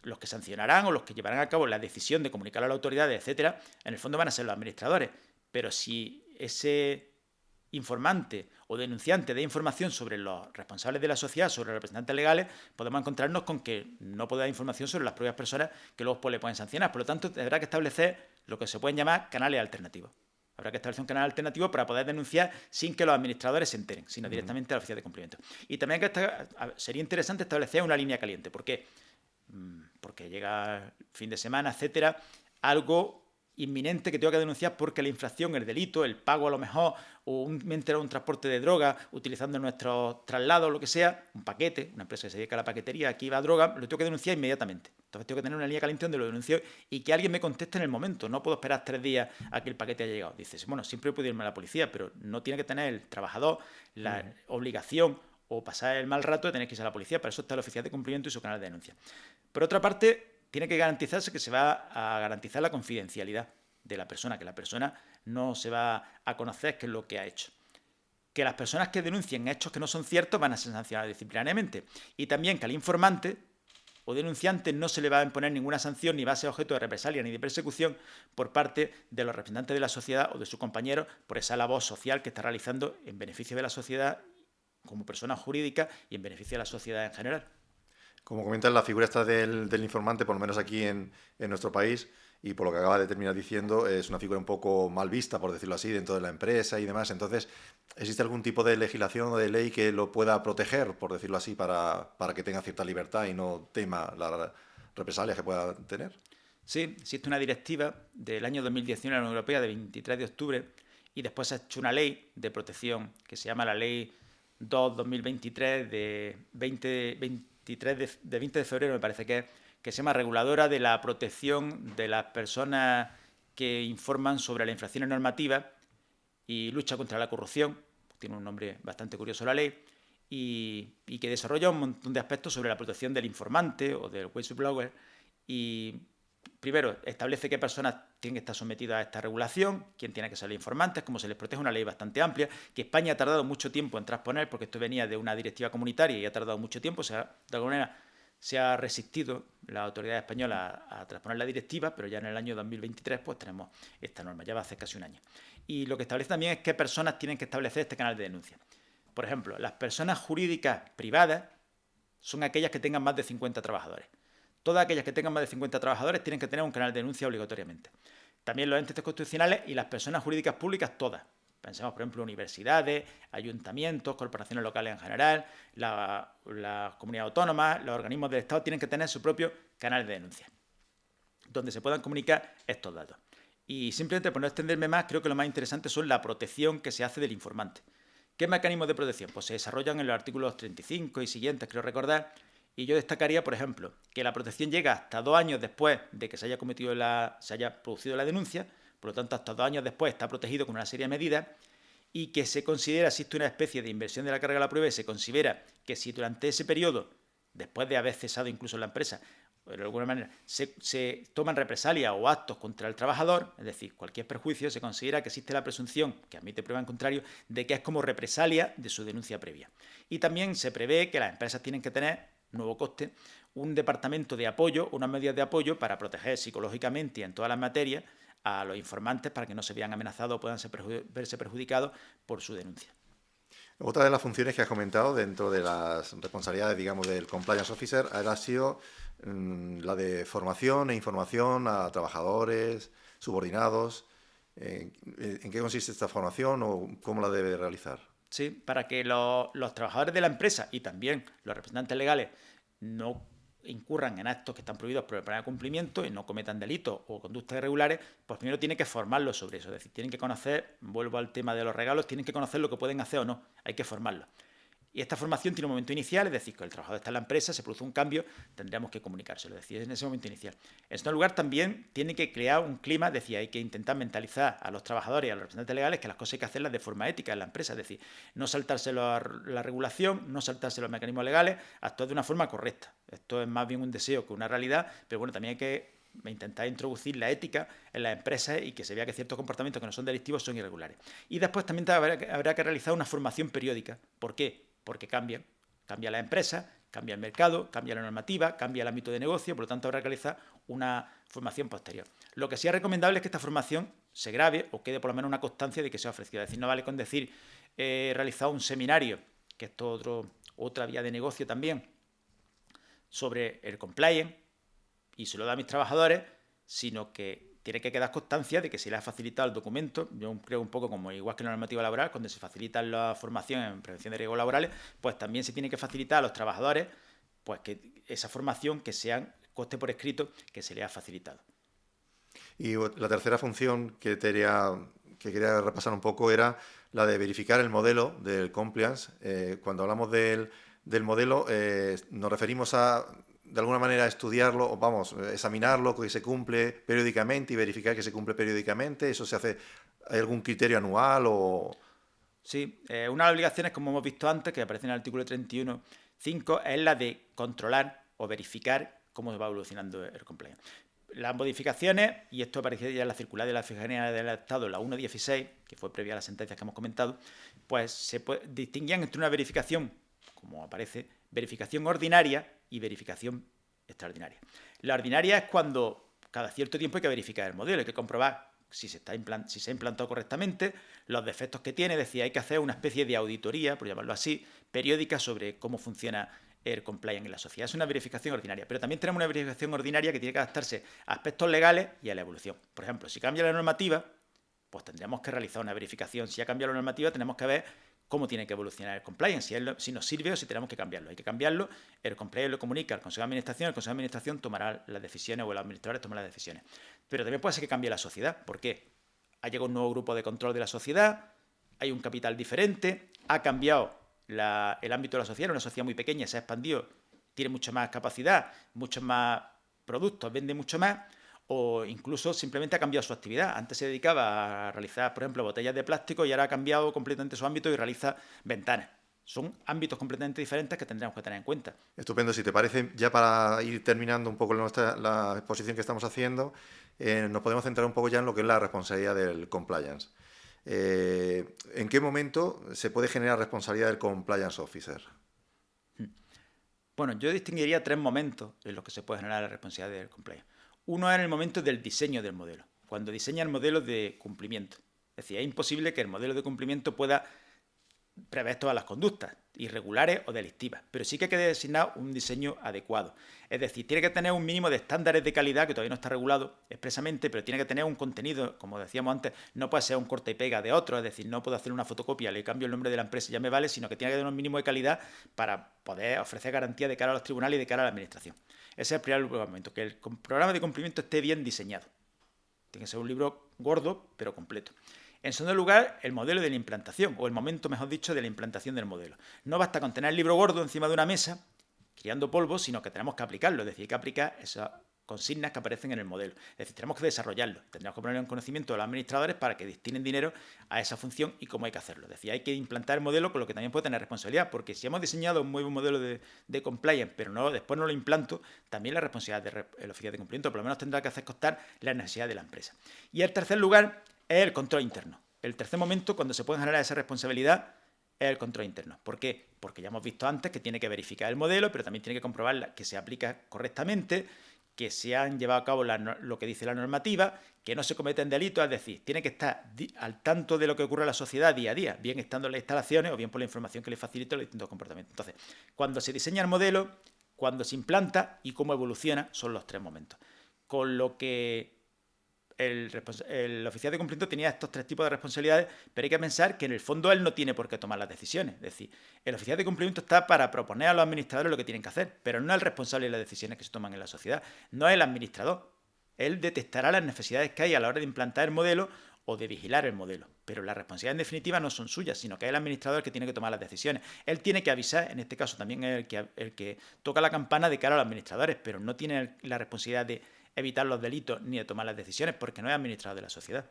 C: Los que sancionarán o los que llevarán a cabo la decisión de comunicar a las autoridades, etcétera, en el fondo van a ser los administradores. Pero si ese informante o denunciante de información sobre los responsables de la sociedad, sobre los representantes legales, podemos encontrarnos con que no puede dar información sobre las propias personas que luego pues, le pueden sancionar. Por lo tanto, habrá que establecer lo que se pueden llamar canales alternativos. Habrá que establecer un canal alternativo para poder denunciar sin que los administradores se enteren, sino directamente al oficial de cumplimiento. Y también sería interesante establecer una línea caliente. ¿Por qué? Porque llega el fin de semana, etcétera, algo inminente que tengo que denunciar porque la infracción, el delito, el pago a lo mejor, o me he enterado de un transporte de droga utilizando nuestros traslados, lo que sea, un paquete, una empresa que se dedica a la paquetería, aquí va droga, lo tengo que denunciar inmediatamente. Entonces tengo que tener una línea caliente donde lo denuncio y que alguien me conteste en el momento. No puedo esperar 3 días a que el paquete haya llegado. Dices, bueno, siempre puedo irme a la policía, pero no tiene que tener el trabajador la obligación o pasar el mal rato de tener que ir a la policía. Para eso está el oficial de cumplimiento y su canal de denuncia. Por otra parte, tiene que garantizarse que se va a garantizar la confidencialidad de la persona, que la persona no se va a conocer qué es lo que ha hecho. Que las personas que denuncien hechos que no son ciertos van a ser sancionadas disciplinariamente. Y también que al informante o denunciante no se le va a imponer ninguna sanción ni va a ser objeto de represalia ni de persecución por parte de los representantes de la sociedad o de sus compañeros por esa labor social que está realizando en beneficio de la sociedad como persona jurídica y en beneficio de la sociedad en general.
B: Como comentas, la figura esta del informante, por lo menos aquí en nuestro país, y por lo que acaba de terminar diciendo, es una figura un poco mal vista, por decirlo así, dentro de la empresa y demás. Entonces, ¿existe algún tipo de legislación o de ley que lo pueda proteger, por decirlo así, para que tenga cierta libertad y no tema las represalias que pueda tener?
C: Sí, existe una directiva del año 2019 de la Unión Europea, de 23 de octubre, y después se ha hecho una ley de protección que se llama la Ley 2-2023 de 20 de febrero, me parece que se llama Reguladora de la Protección de las Personas que informan sobre las infracciones normativas y lucha contra la corrupción. Tiene un nombre bastante curioso la ley, y que desarrolla un montón de aspectos sobre la protección del informante o del whistleblower. Y primero, establece qué personas tienen que estar sometidas a esta regulación, quién tiene que ser informantes, cómo se les protege, una ley bastante amplia, que España ha tardado mucho tiempo en transponer, porque esto venía de una directiva comunitaria y ha tardado mucho tiempo. De alguna manera se ha resistido la autoridad española a transponer la directiva, pero ya en el año 2023 pues tenemos esta norma, ya va a hacer casi un año. Y lo que establece también es qué personas tienen que establecer este canal de denuncia. Por ejemplo, las personas jurídicas privadas son aquellas que tengan más de 50 trabajadores. Todas aquellas que tengan más de 50 trabajadores tienen que tener un canal de denuncia obligatoriamente. también los entes constitucionales y las personas jurídicas públicas todas. Pensemos, por ejemplo, universidades, ayuntamientos, corporaciones locales en general, las comunidades autónomas, los organismos del Estado tienen que tener su propio canal de denuncia, donde se puedan comunicar estos datos. Y simplemente por no extenderme más, creo que lo más interesante son la protección que se hace del informante. ¿Qué mecanismos de protección? Pues se desarrollan en los artículos 35 y siguientes, creo recordar, y yo destacaría, por ejemplo, que la protección llega hasta 2 años después de que se haya producido la denuncia, por lo tanto, hasta 2 años después está protegido con una serie de medidas, y que se considera, existe una especie de inversión de la carga de la prueba, y se considera que si durante ese periodo, después de haber cesado incluso la empresa, o de alguna manera, se toman represalias o actos contra el trabajador, es decir, cualquier perjuicio, se considera que existe la presunción, que admite prueba en contrario, de que es como represalia de su denuncia previa. Y también se prevé que las empresas tienen que tener, nuevo coste, un departamento de apoyo, unas medidas de apoyo para proteger psicológicamente y en todas las materias a los informantes para que no se vean amenazados o puedan verse perjudicados por su denuncia.
B: Otra de las funciones que has comentado dentro de las responsabilidades, digamos, del Compliance Officer ha sido la de formación e información a trabajadores, subordinados. ¿En qué consiste esta formación o cómo la debe realizar?
C: Sí, para que los trabajadores de la empresa y también los representantes legales no incurran en actos que están prohibidos por el plan de cumplimiento y no cometan delitos o conductas irregulares, pues primero tienen que formarlos sobre eso. Es decir, tienen que conocer, vuelvo al tema de los regalos, tienen que conocer lo que pueden hacer o no, hay que formarlos. Y esta formación tiene un momento inicial, es decir, que el trabajador está en la empresa, se produce un cambio, tendríamos que comunicárselo, es decir, en ese momento inicial. En segundo lugar, también tiene que crear un clima, es decir, hay que intentar mentalizar a los trabajadores y a los representantes legales que las cosas hay que hacerlas de forma ética en la empresa, es decir, no saltarse la regulación, no saltarse los mecanismos legales, actuar de una forma correcta. Esto es más bien un deseo que una realidad, pero bueno, también hay que intentar introducir la ética en las empresas y que se vea que ciertos comportamientos que no son delictivos son irregulares. Y después también habrá que realizar una formación periódica. ¿Por qué? Porque cambia la empresa, cambia el mercado, cambia la normativa, cambia el ámbito de negocio, por lo tanto habrá que realizar una formación posterior. Lo que sí es recomendable es que esta formación se grabe o quede por lo menos una constancia de que se ha ofrecido. Es decir, no vale con decir he realizado un seminario, que esto es otra vía de negocio también, sobre el compliance y se lo da a mis trabajadores, sino que tiene que quedar constancia de que se le ha facilitado el documento. Yo creo un poco como igual que la normativa laboral, cuando se facilita la formación en prevención de riesgos laborales, pues también se tiene que facilitar a los trabajadores pues que esa formación que conste por escrito que se le ha facilitado.
B: Y la tercera función que quería repasar un poco era la de verificar el modelo del compliance. Cuando hablamos del modelo, nos referimos a, de alguna manera, estudiarlo, o vamos, examinarlo, que se cumple periódicamente y verificar que se cumple periódicamente. ¿Eso se hace? ¿Hay algún criterio anual o...?
C: Sí, una de las obligaciones, como hemos visto antes, que aparece en el artículo 31.5, es la de controlar o verificar cómo va evolucionando el compliance. Las modificaciones, y esto aparece ya en la circular de la Fiscalía General del Estado, la 1.16, que fue previa a las sentencias que hemos comentado, pues se distinguían entre una verificación, como aparece, verificación ordinaria y verificación extraordinaria. La ordinaria es cuando cada cierto tiempo hay que verificar el modelo, hay que comprobar si se ha implantado correctamente, los defectos que tiene, es decir, hay que hacer una especie de auditoría, por llamarlo así, periódica sobre cómo funciona el compliance en la sociedad. Es una verificación ordinaria, pero también tenemos una verificación ordinaria que tiene que adaptarse a aspectos legales y a la evolución. Por ejemplo, si cambia la normativa, pues tendríamos que realizar una verificación. Si ha cambiado la normativa, tenemos que ver cómo tiene que evolucionar el compliance, si nos sirve o si tenemos que cambiarlo. Hay que cambiarlo, el compliance lo comunica al Consejo de Administración, el Consejo de Administración tomará las decisiones o los administradores tomarán las decisiones. Pero también puede ser que cambie la sociedad. ¿Por qué? Ha llegado un nuevo grupo de control de la sociedad, hay un capital diferente, ha cambiado el ámbito de la sociedad, una sociedad muy pequeña, se ha expandido, tiene mucha más capacidad, muchos más productos, vende mucho más, o incluso simplemente ha cambiado su actividad. Antes se dedicaba a realizar, por ejemplo, botellas de plástico y ahora ha cambiado completamente su ámbito y realiza ventanas. Son ámbitos completamente diferentes que tendremos que tener en cuenta.
B: Estupendo. Si te parece, ya para ir terminando un poco la exposición que estamos haciendo, nos podemos centrar un poco ya en lo que es la responsabilidad del compliance. ¿En qué momento se puede generar responsabilidad del compliance officer?
C: Bueno, yo distinguiría 3 momentos en los que se puede generar la responsabilidad del compliance. Uno es en el momento del diseño del modelo, cuando diseña el modelo de cumplimiento. Es decir, es imposible que el modelo de cumplimiento pueda prever todas las conductas irregulares o delictivas, pero sí que hay que designar un diseño adecuado. Es decir, tiene que tener un mínimo de estándares de calidad que todavía no está regulado expresamente, pero tiene que tener un contenido, como decíamos antes, no puede ser un corta y pega de otro, es decir, no puedo hacer una fotocopia, le cambio el nombre de la empresa y ya me vale, sino que tiene que tener un mínimo de calidad para poder ofrecer garantía de cara a los tribunales y de cara a la administración. Ese es el primer momento, que el programa de cumplimiento esté bien diseñado. Tiene que ser un libro gordo, pero completo. En segundo lugar, el modelo de la implantación, o el momento, mejor dicho, de la implantación del modelo. No basta con tener el libro gordo encima de una mesa, criando polvo, sino que tenemos que aplicarlo, es decir, hay que aplicar esas consignas que aparecen en el modelo. Es decir, tenemos que desarrollarlo, tendremos que ponerlo en conocimiento de los administradores para que destinen dinero a esa función y cómo hay que hacerlo. Es decir, hay que implantar el modelo, con lo que también puede tener responsabilidad, porque si hemos diseñado un muy buen modelo de compliance, pero después no lo implanto, también la responsabilidad del oficial de cumplimiento por lo menos tendrá que hacer costar la necesidad de la empresa. Y el tercer lugar es el control interno. El tercer momento, cuando se puede generar esa responsabilidad, es el control interno. ¿Por qué? Porque ya hemos visto antes que tiene que verificar el modelo, pero también tiene que comprobar que se aplica correctamente, que se han llevado a cabo lo que dice la normativa, que no se cometen delitos, es decir, tiene que estar al tanto de lo que ocurre en la sociedad día a día, bien estando en las instalaciones o bien por la información que le facilita los distintos comportamientos. Entonces, cuando se diseña el modelo, cuando se implanta y cómo evoluciona, son los tres momentos. Con lo que el oficial de cumplimiento tenía estos tres tipos de responsabilidades, pero hay que pensar que en el fondo él no tiene por qué tomar las decisiones. Es decir, el oficial de cumplimiento está para proponer a los administradores lo que tienen que hacer, pero no es el responsable de las decisiones que se toman en la sociedad, no es el administrador. Él detectará las necesidades que hay a la hora de implantar el modelo o de vigilar el modelo, pero las responsabilidades en definitiva no son suyas, sino que es el administrador el que tiene que tomar las decisiones. Él tiene que avisar, en este caso también es el que toca la campana de cara a los administradores, pero no tiene la responsabilidad de evitar los delitos ni de tomar las decisiones, porque no es administrador de la sociedad.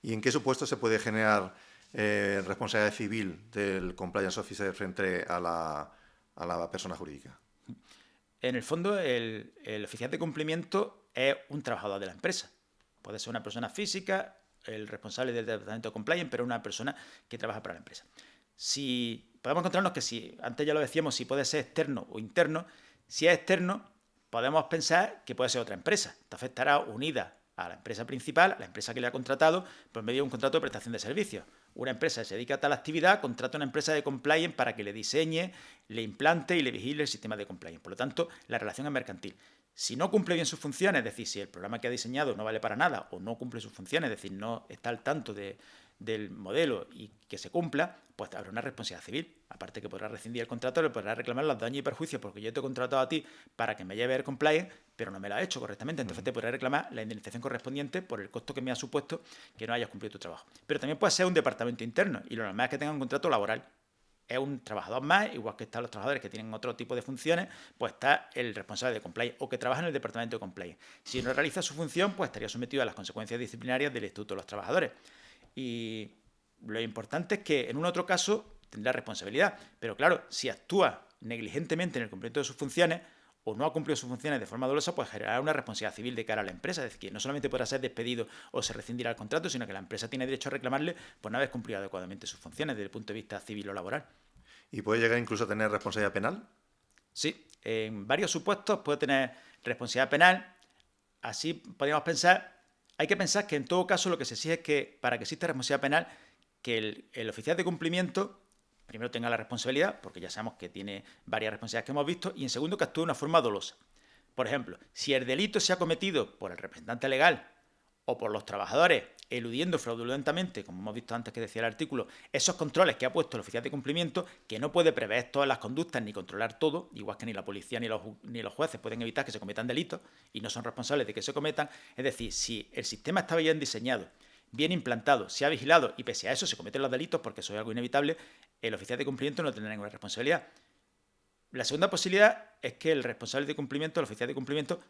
B: ¿Y en qué supuesto se puede generar responsabilidad civil del compliance officer frente a la persona jurídica?
C: En el fondo, el oficial de cumplimiento es un trabajador de la empresa. Puede ser una persona física, el responsable del departamento de compliance, pero una persona que trabaja para la empresa. Si podemos encontrarnos que si, antes ya lo decíamos, si puede ser externo o interno, si es externo, podemos pensar que puede ser otra empresa. Entonces estará unida a la empresa principal, a la empresa que le ha contratado, por medio de un contrato de prestación de servicios. Una empresa que se dedica a tal actividad, contrata a una empresa de compliance para que le diseñe, le implante y le vigile el sistema de compliance. Por lo tanto, la relación es mercantil. Si no cumple bien sus funciones, es decir, si el programa que ha diseñado no vale para nada o no cumple sus funciones, es decir, no está al tanto del modelo y que se cumpla, pues habrá una responsabilidad civil. Aparte que podrá rescindir el contrato, le podrá reclamar los daños y perjuicios porque yo te he contratado a ti para que me lleve el compliance, pero no me lo has hecho correctamente. Entonces te podrá reclamar la indemnización correspondiente por el costo que me ha supuesto que no hayas cumplido tu trabajo. Pero también puede ser un departamento interno y lo normal es que tenga un contrato laboral. Es un trabajador más, igual que están los trabajadores que tienen otro tipo de funciones, pues está el responsable de compliance o que trabaja en el departamento de compliance. Si no realiza su función, pues estaría sometido a las consecuencias disciplinarias del Estatuto de los Trabajadores. Y lo importante es que en un otro caso tendrá responsabilidad, pero claro, si actúa negligentemente en el cumplimiento de sus funciones o no ha cumplido sus funciones de forma dolosa, pues generará una responsabilidad civil de cara a la empresa. Es decir, que no solamente podrá ser despedido o se rescindirá el contrato, sino que la empresa tiene derecho a reclamarle por no haber cumplido adecuadamente sus funciones desde el punto de vista civil o laboral.
B: ¿Y puede llegar incluso a tener responsabilidad penal?
C: Sí, en varios supuestos puede tener responsabilidad penal. Así podríamos pensar, hay que pensar que en todo caso lo que se exige es que para que exista responsabilidad penal, que el oficial de cumplimiento primero tenga la responsabilidad, porque ya sabemos que tiene varias responsabilidades que hemos visto, y en segundo que actúe de una forma dolosa. Por ejemplo, si el delito se ha cometido por el representante legal o por los trabajadores eludiendo fraudulentamente, como hemos visto antes que decía el artículo, esos controles que ha puesto el oficial de cumplimiento, que no puede prever todas las conductas ni controlar todo, igual que ni la policía ni los jueces pueden evitar que se cometan delitos y no son responsables de que se cometan. Es decir, si el sistema estaba bien diseñado, bien implantado, se ha vigilado y pese a eso se cometen los delitos, porque eso es algo inevitable, el oficial de cumplimiento no tendrá ninguna responsabilidad. La segunda posibilidad es que el responsable de cumplimiento, el oficial de cumplimiento,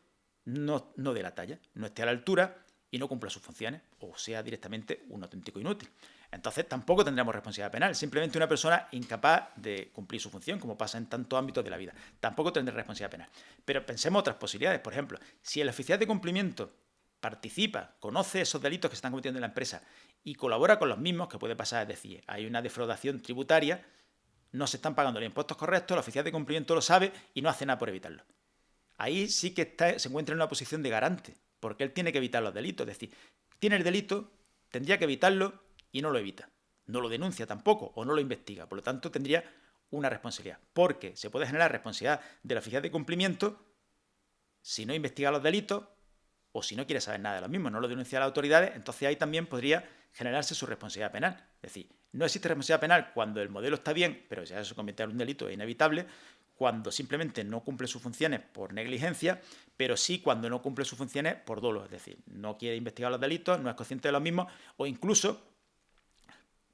C: no dé la talla, no esté a la altura y no cumpla sus funciones, o sea directamente un auténtico inútil. Entonces tampoco tendremos responsabilidad penal, simplemente una persona incapaz de cumplir su función, como pasa en tantos ámbitos de la vida. Tampoco tendrá responsabilidad penal. Pero pensemos otras posibilidades. Por ejemplo, si el oficial de cumplimiento participa, conoce esos delitos que se están cometiendo en la empresa y colabora con los mismos, que puede pasar, es decir, hay una defraudación tributaria, no se están pagando los impuestos correctos, el oficial de cumplimiento lo sabe y no hace nada por evitarlo. Ahí sí que se encuentra en una posición de garante, porque él tiene que evitar los delitos. Es decir, tiene el delito, tendría que evitarlo y no lo evita. no lo denuncia tampoco o no lo investiga. Por lo tanto, tendría una responsabilidad. Porque se puede generar responsabilidad del oficial de cumplimiento si no investiga los delitos o si no quiere saber nada de los mismos, no lo denuncia a las autoridades, entonces ahí también podría generarse su responsabilidad penal. Es decir, no existe responsabilidad penal cuando el modelo está bien, pero ya se comete un delito es inevitable, cuando simplemente no cumple sus funciones por negligencia, pero sí cuando no cumple sus funciones por dolo, es decir, no quiere investigar los delitos, no es consciente de los mismos, o incluso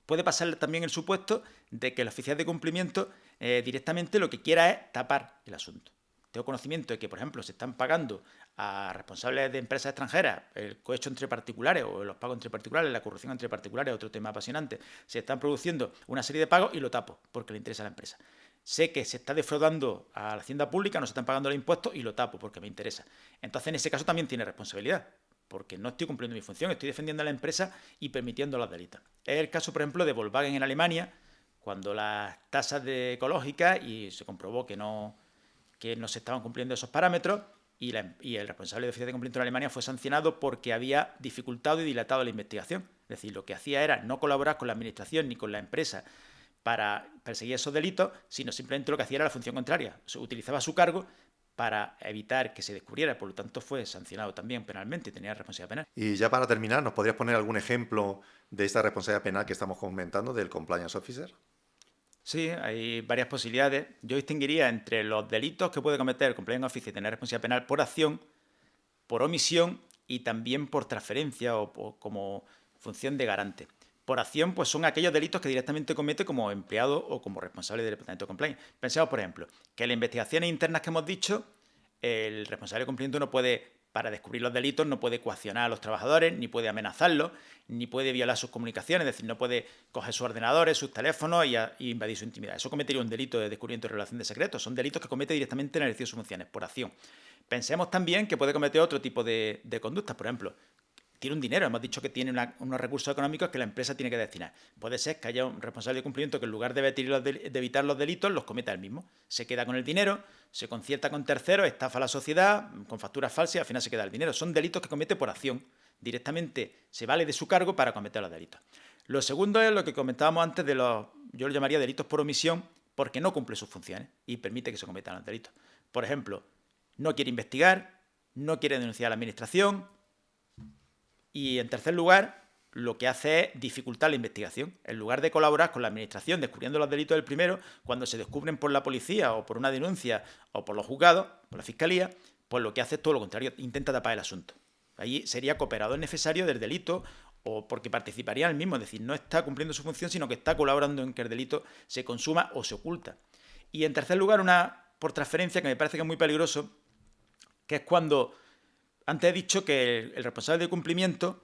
C: puede pasar también el supuesto de que el oficial de cumplimiento directamente lo que quiera es tapar el asunto. Tengo conocimiento de que, por ejemplo, se están pagando a responsables de empresas extranjeras el cohecho entre particulares o los pagos entre particulares, la corrupción entre particulares, otro tema apasionante. Se están produciendo una serie de pagos y lo tapo porque le interesa a la empresa. Sé que se está defraudando a la hacienda pública, no se están pagando los impuestos y lo tapo porque me interesa. Entonces, en ese caso también tiene responsabilidad, porque no estoy cumpliendo mi función, estoy defendiendo a la empresa y permitiendo los delitos. Es el caso, por ejemplo, de Volkswagen en Alemania, cuando las tasas ecológicas y se comprobó que no se estaban cumpliendo esos parámetros y el responsable de oficial de cumplimiento en Alemania fue sancionado porque había dificultado y dilatado la investigación. Es decir, lo que hacía era no colaborar con la administración ni con la empresa para perseguir esos delitos, sino simplemente lo que hacía era la función contraria. Utilizaba su cargo para evitar que se descubriera, por lo tanto fue sancionado también penalmente y tenía responsabilidad penal.
B: Y ya para terminar, ¿nos podrías poner algún ejemplo de esta responsabilidad penal que estamos comentando del Compliance Officer?
C: Sí, hay varias posibilidades. Yo distinguiría entre los delitos que puede cometer el Compliance Officer y tener responsabilidad penal por acción, por omisión y también por transferencia o como función de garante. Por acción, pues son aquellos delitos que directamente comete como empleado o como responsable del Departamento de Compliance. Pensemos, por ejemplo, que en las investigaciones internas que hemos dicho, el responsable de cumplimiento no puede, para descubrir los delitos, no puede coaccionar a los trabajadores, ni puede amenazarlos, ni puede violar sus comunicaciones, es decir, no puede coger sus ordenadores, sus teléfonos y invadir su intimidad. Eso cometería un delito de descubrimiento y revelación de secretos. Son delitos que comete directamente en el ejercicio de sus funciones, por acción. Pensemos también que puede cometer otro tipo de conductas, por ejemplo, tiene un dinero, hemos dicho que tiene unos recursos económicos que la empresa tiene que destinar. Puede ser que haya un responsable de cumplimiento que en lugar de evitar los delitos, los cometa él mismo. Se queda con el dinero, se concierta con terceros, estafa a la sociedad, con facturas falsas y al final se queda el dinero. Son delitos que comete por acción. Directamente se vale de su cargo para cometer los delitos. Lo segundo es lo que comentábamos antes yo lo llamaría delitos por omisión, porque no cumple sus funciones y permite que se cometan los delitos. Por ejemplo, no quiere investigar, no quiere denunciar a la administración. Y en tercer lugar, lo que hace es dificultar la investigación. En lugar de colaborar con la administración descubriendo los delitos del primero, cuando se descubren por la policía o por una denuncia o por los juzgados, por la fiscalía, pues lo que hace es todo lo contrario, intenta tapar el asunto. Ahí sería cooperador necesario del delito o porque participaría en el mismo, es decir, no está cumpliendo su función, sino que está colaborando en que el delito se consuma o se oculta. Y en tercer lugar, una por transferencia que me parece que es muy peligroso, que es cuando... Antes he dicho que el responsable de cumplimiento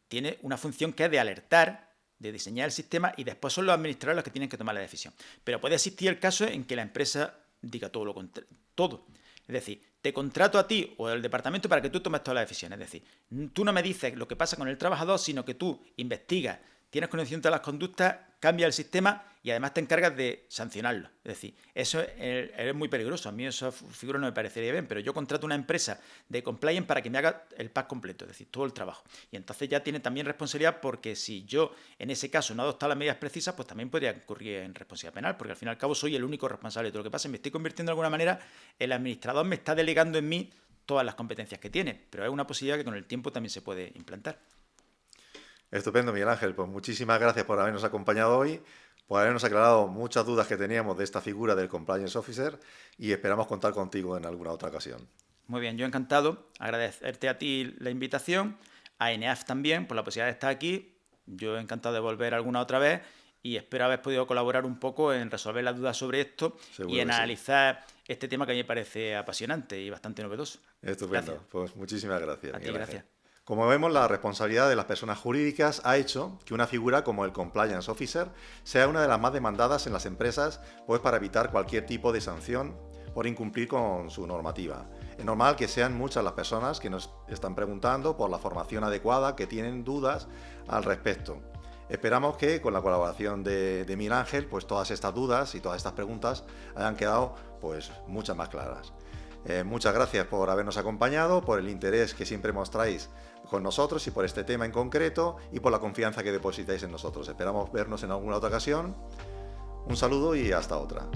C: tiene una función que es de alertar, de diseñar el sistema y después son los administradores los que tienen que tomar la decisión. Pero puede existir el caso en que la empresa diga todo lo contrario. Todo. Es decir, te contrato a ti o al departamento para que tú tomes todas las decisiones. Es decir, tú no me dices lo que pasa con el trabajador, sino que tú investigas, tienes conocimiento de las conductas, cambias el sistema y además te encargas de sancionarlo. Es decir, eso es muy peligroso. A mí esa figura no me parecería bien, pero yo contrato una empresa de compliance para que me haga el pack completo, es decir, todo el trabajo. Y entonces ya tiene también responsabilidad porque si yo en ese caso no adopto las medidas precisas, pues también podría incurrir en responsabilidad penal, porque al fin y al cabo soy el único responsable de todo lo que pasa. Me estoy convirtiendo de alguna manera, el administrador me está delegando en mí todas las competencias que tiene, pero es una posibilidad que con el tiempo también se puede implantar.
B: Estupendo, Miguel Ángel. Pues muchísimas gracias por habernos acompañado hoy, por habernos aclarado muchas dudas que teníamos de esta figura del Compliance Officer y esperamos contar contigo en alguna otra ocasión.
C: Muy bien, yo encantado. Agradecerte a ti la invitación, a ENEAF también por la posibilidad de estar aquí. Yo encantado de volver alguna otra vez y espero haber podido colaborar un poco en resolver las dudas sobre esto. Seguro y en analizar este tema que a mí me parece apasionante y bastante novedoso.
B: Estupendo.
C: Gracias.
B: Pues muchísimas gracias.
C: A ti, gracias.
B: Como vemos, la responsabilidad de las personas jurídicas ha hecho que una figura como el Compliance Officer sea una de las más demandadas en las empresas, pues para evitar cualquier tipo de sanción por incumplir con su normativa. Es normal que sean muchas las personas que nos están preguntando por la formación adecuada, que tienen dudas al respecto. Esperamos que con la colaboración de Miguel Ángel, pues todas estas dudas y todas estas preguntas hayan quedado pues muchas más claras. Muchas gracias por habernos acompañado, por el interés que siempre mostráis con nosotros y por este tema en concreto y por la confianza que depositáis en nosotros. Esperamos vernos en alguna otra ocasión. Un saludo y hasta otra.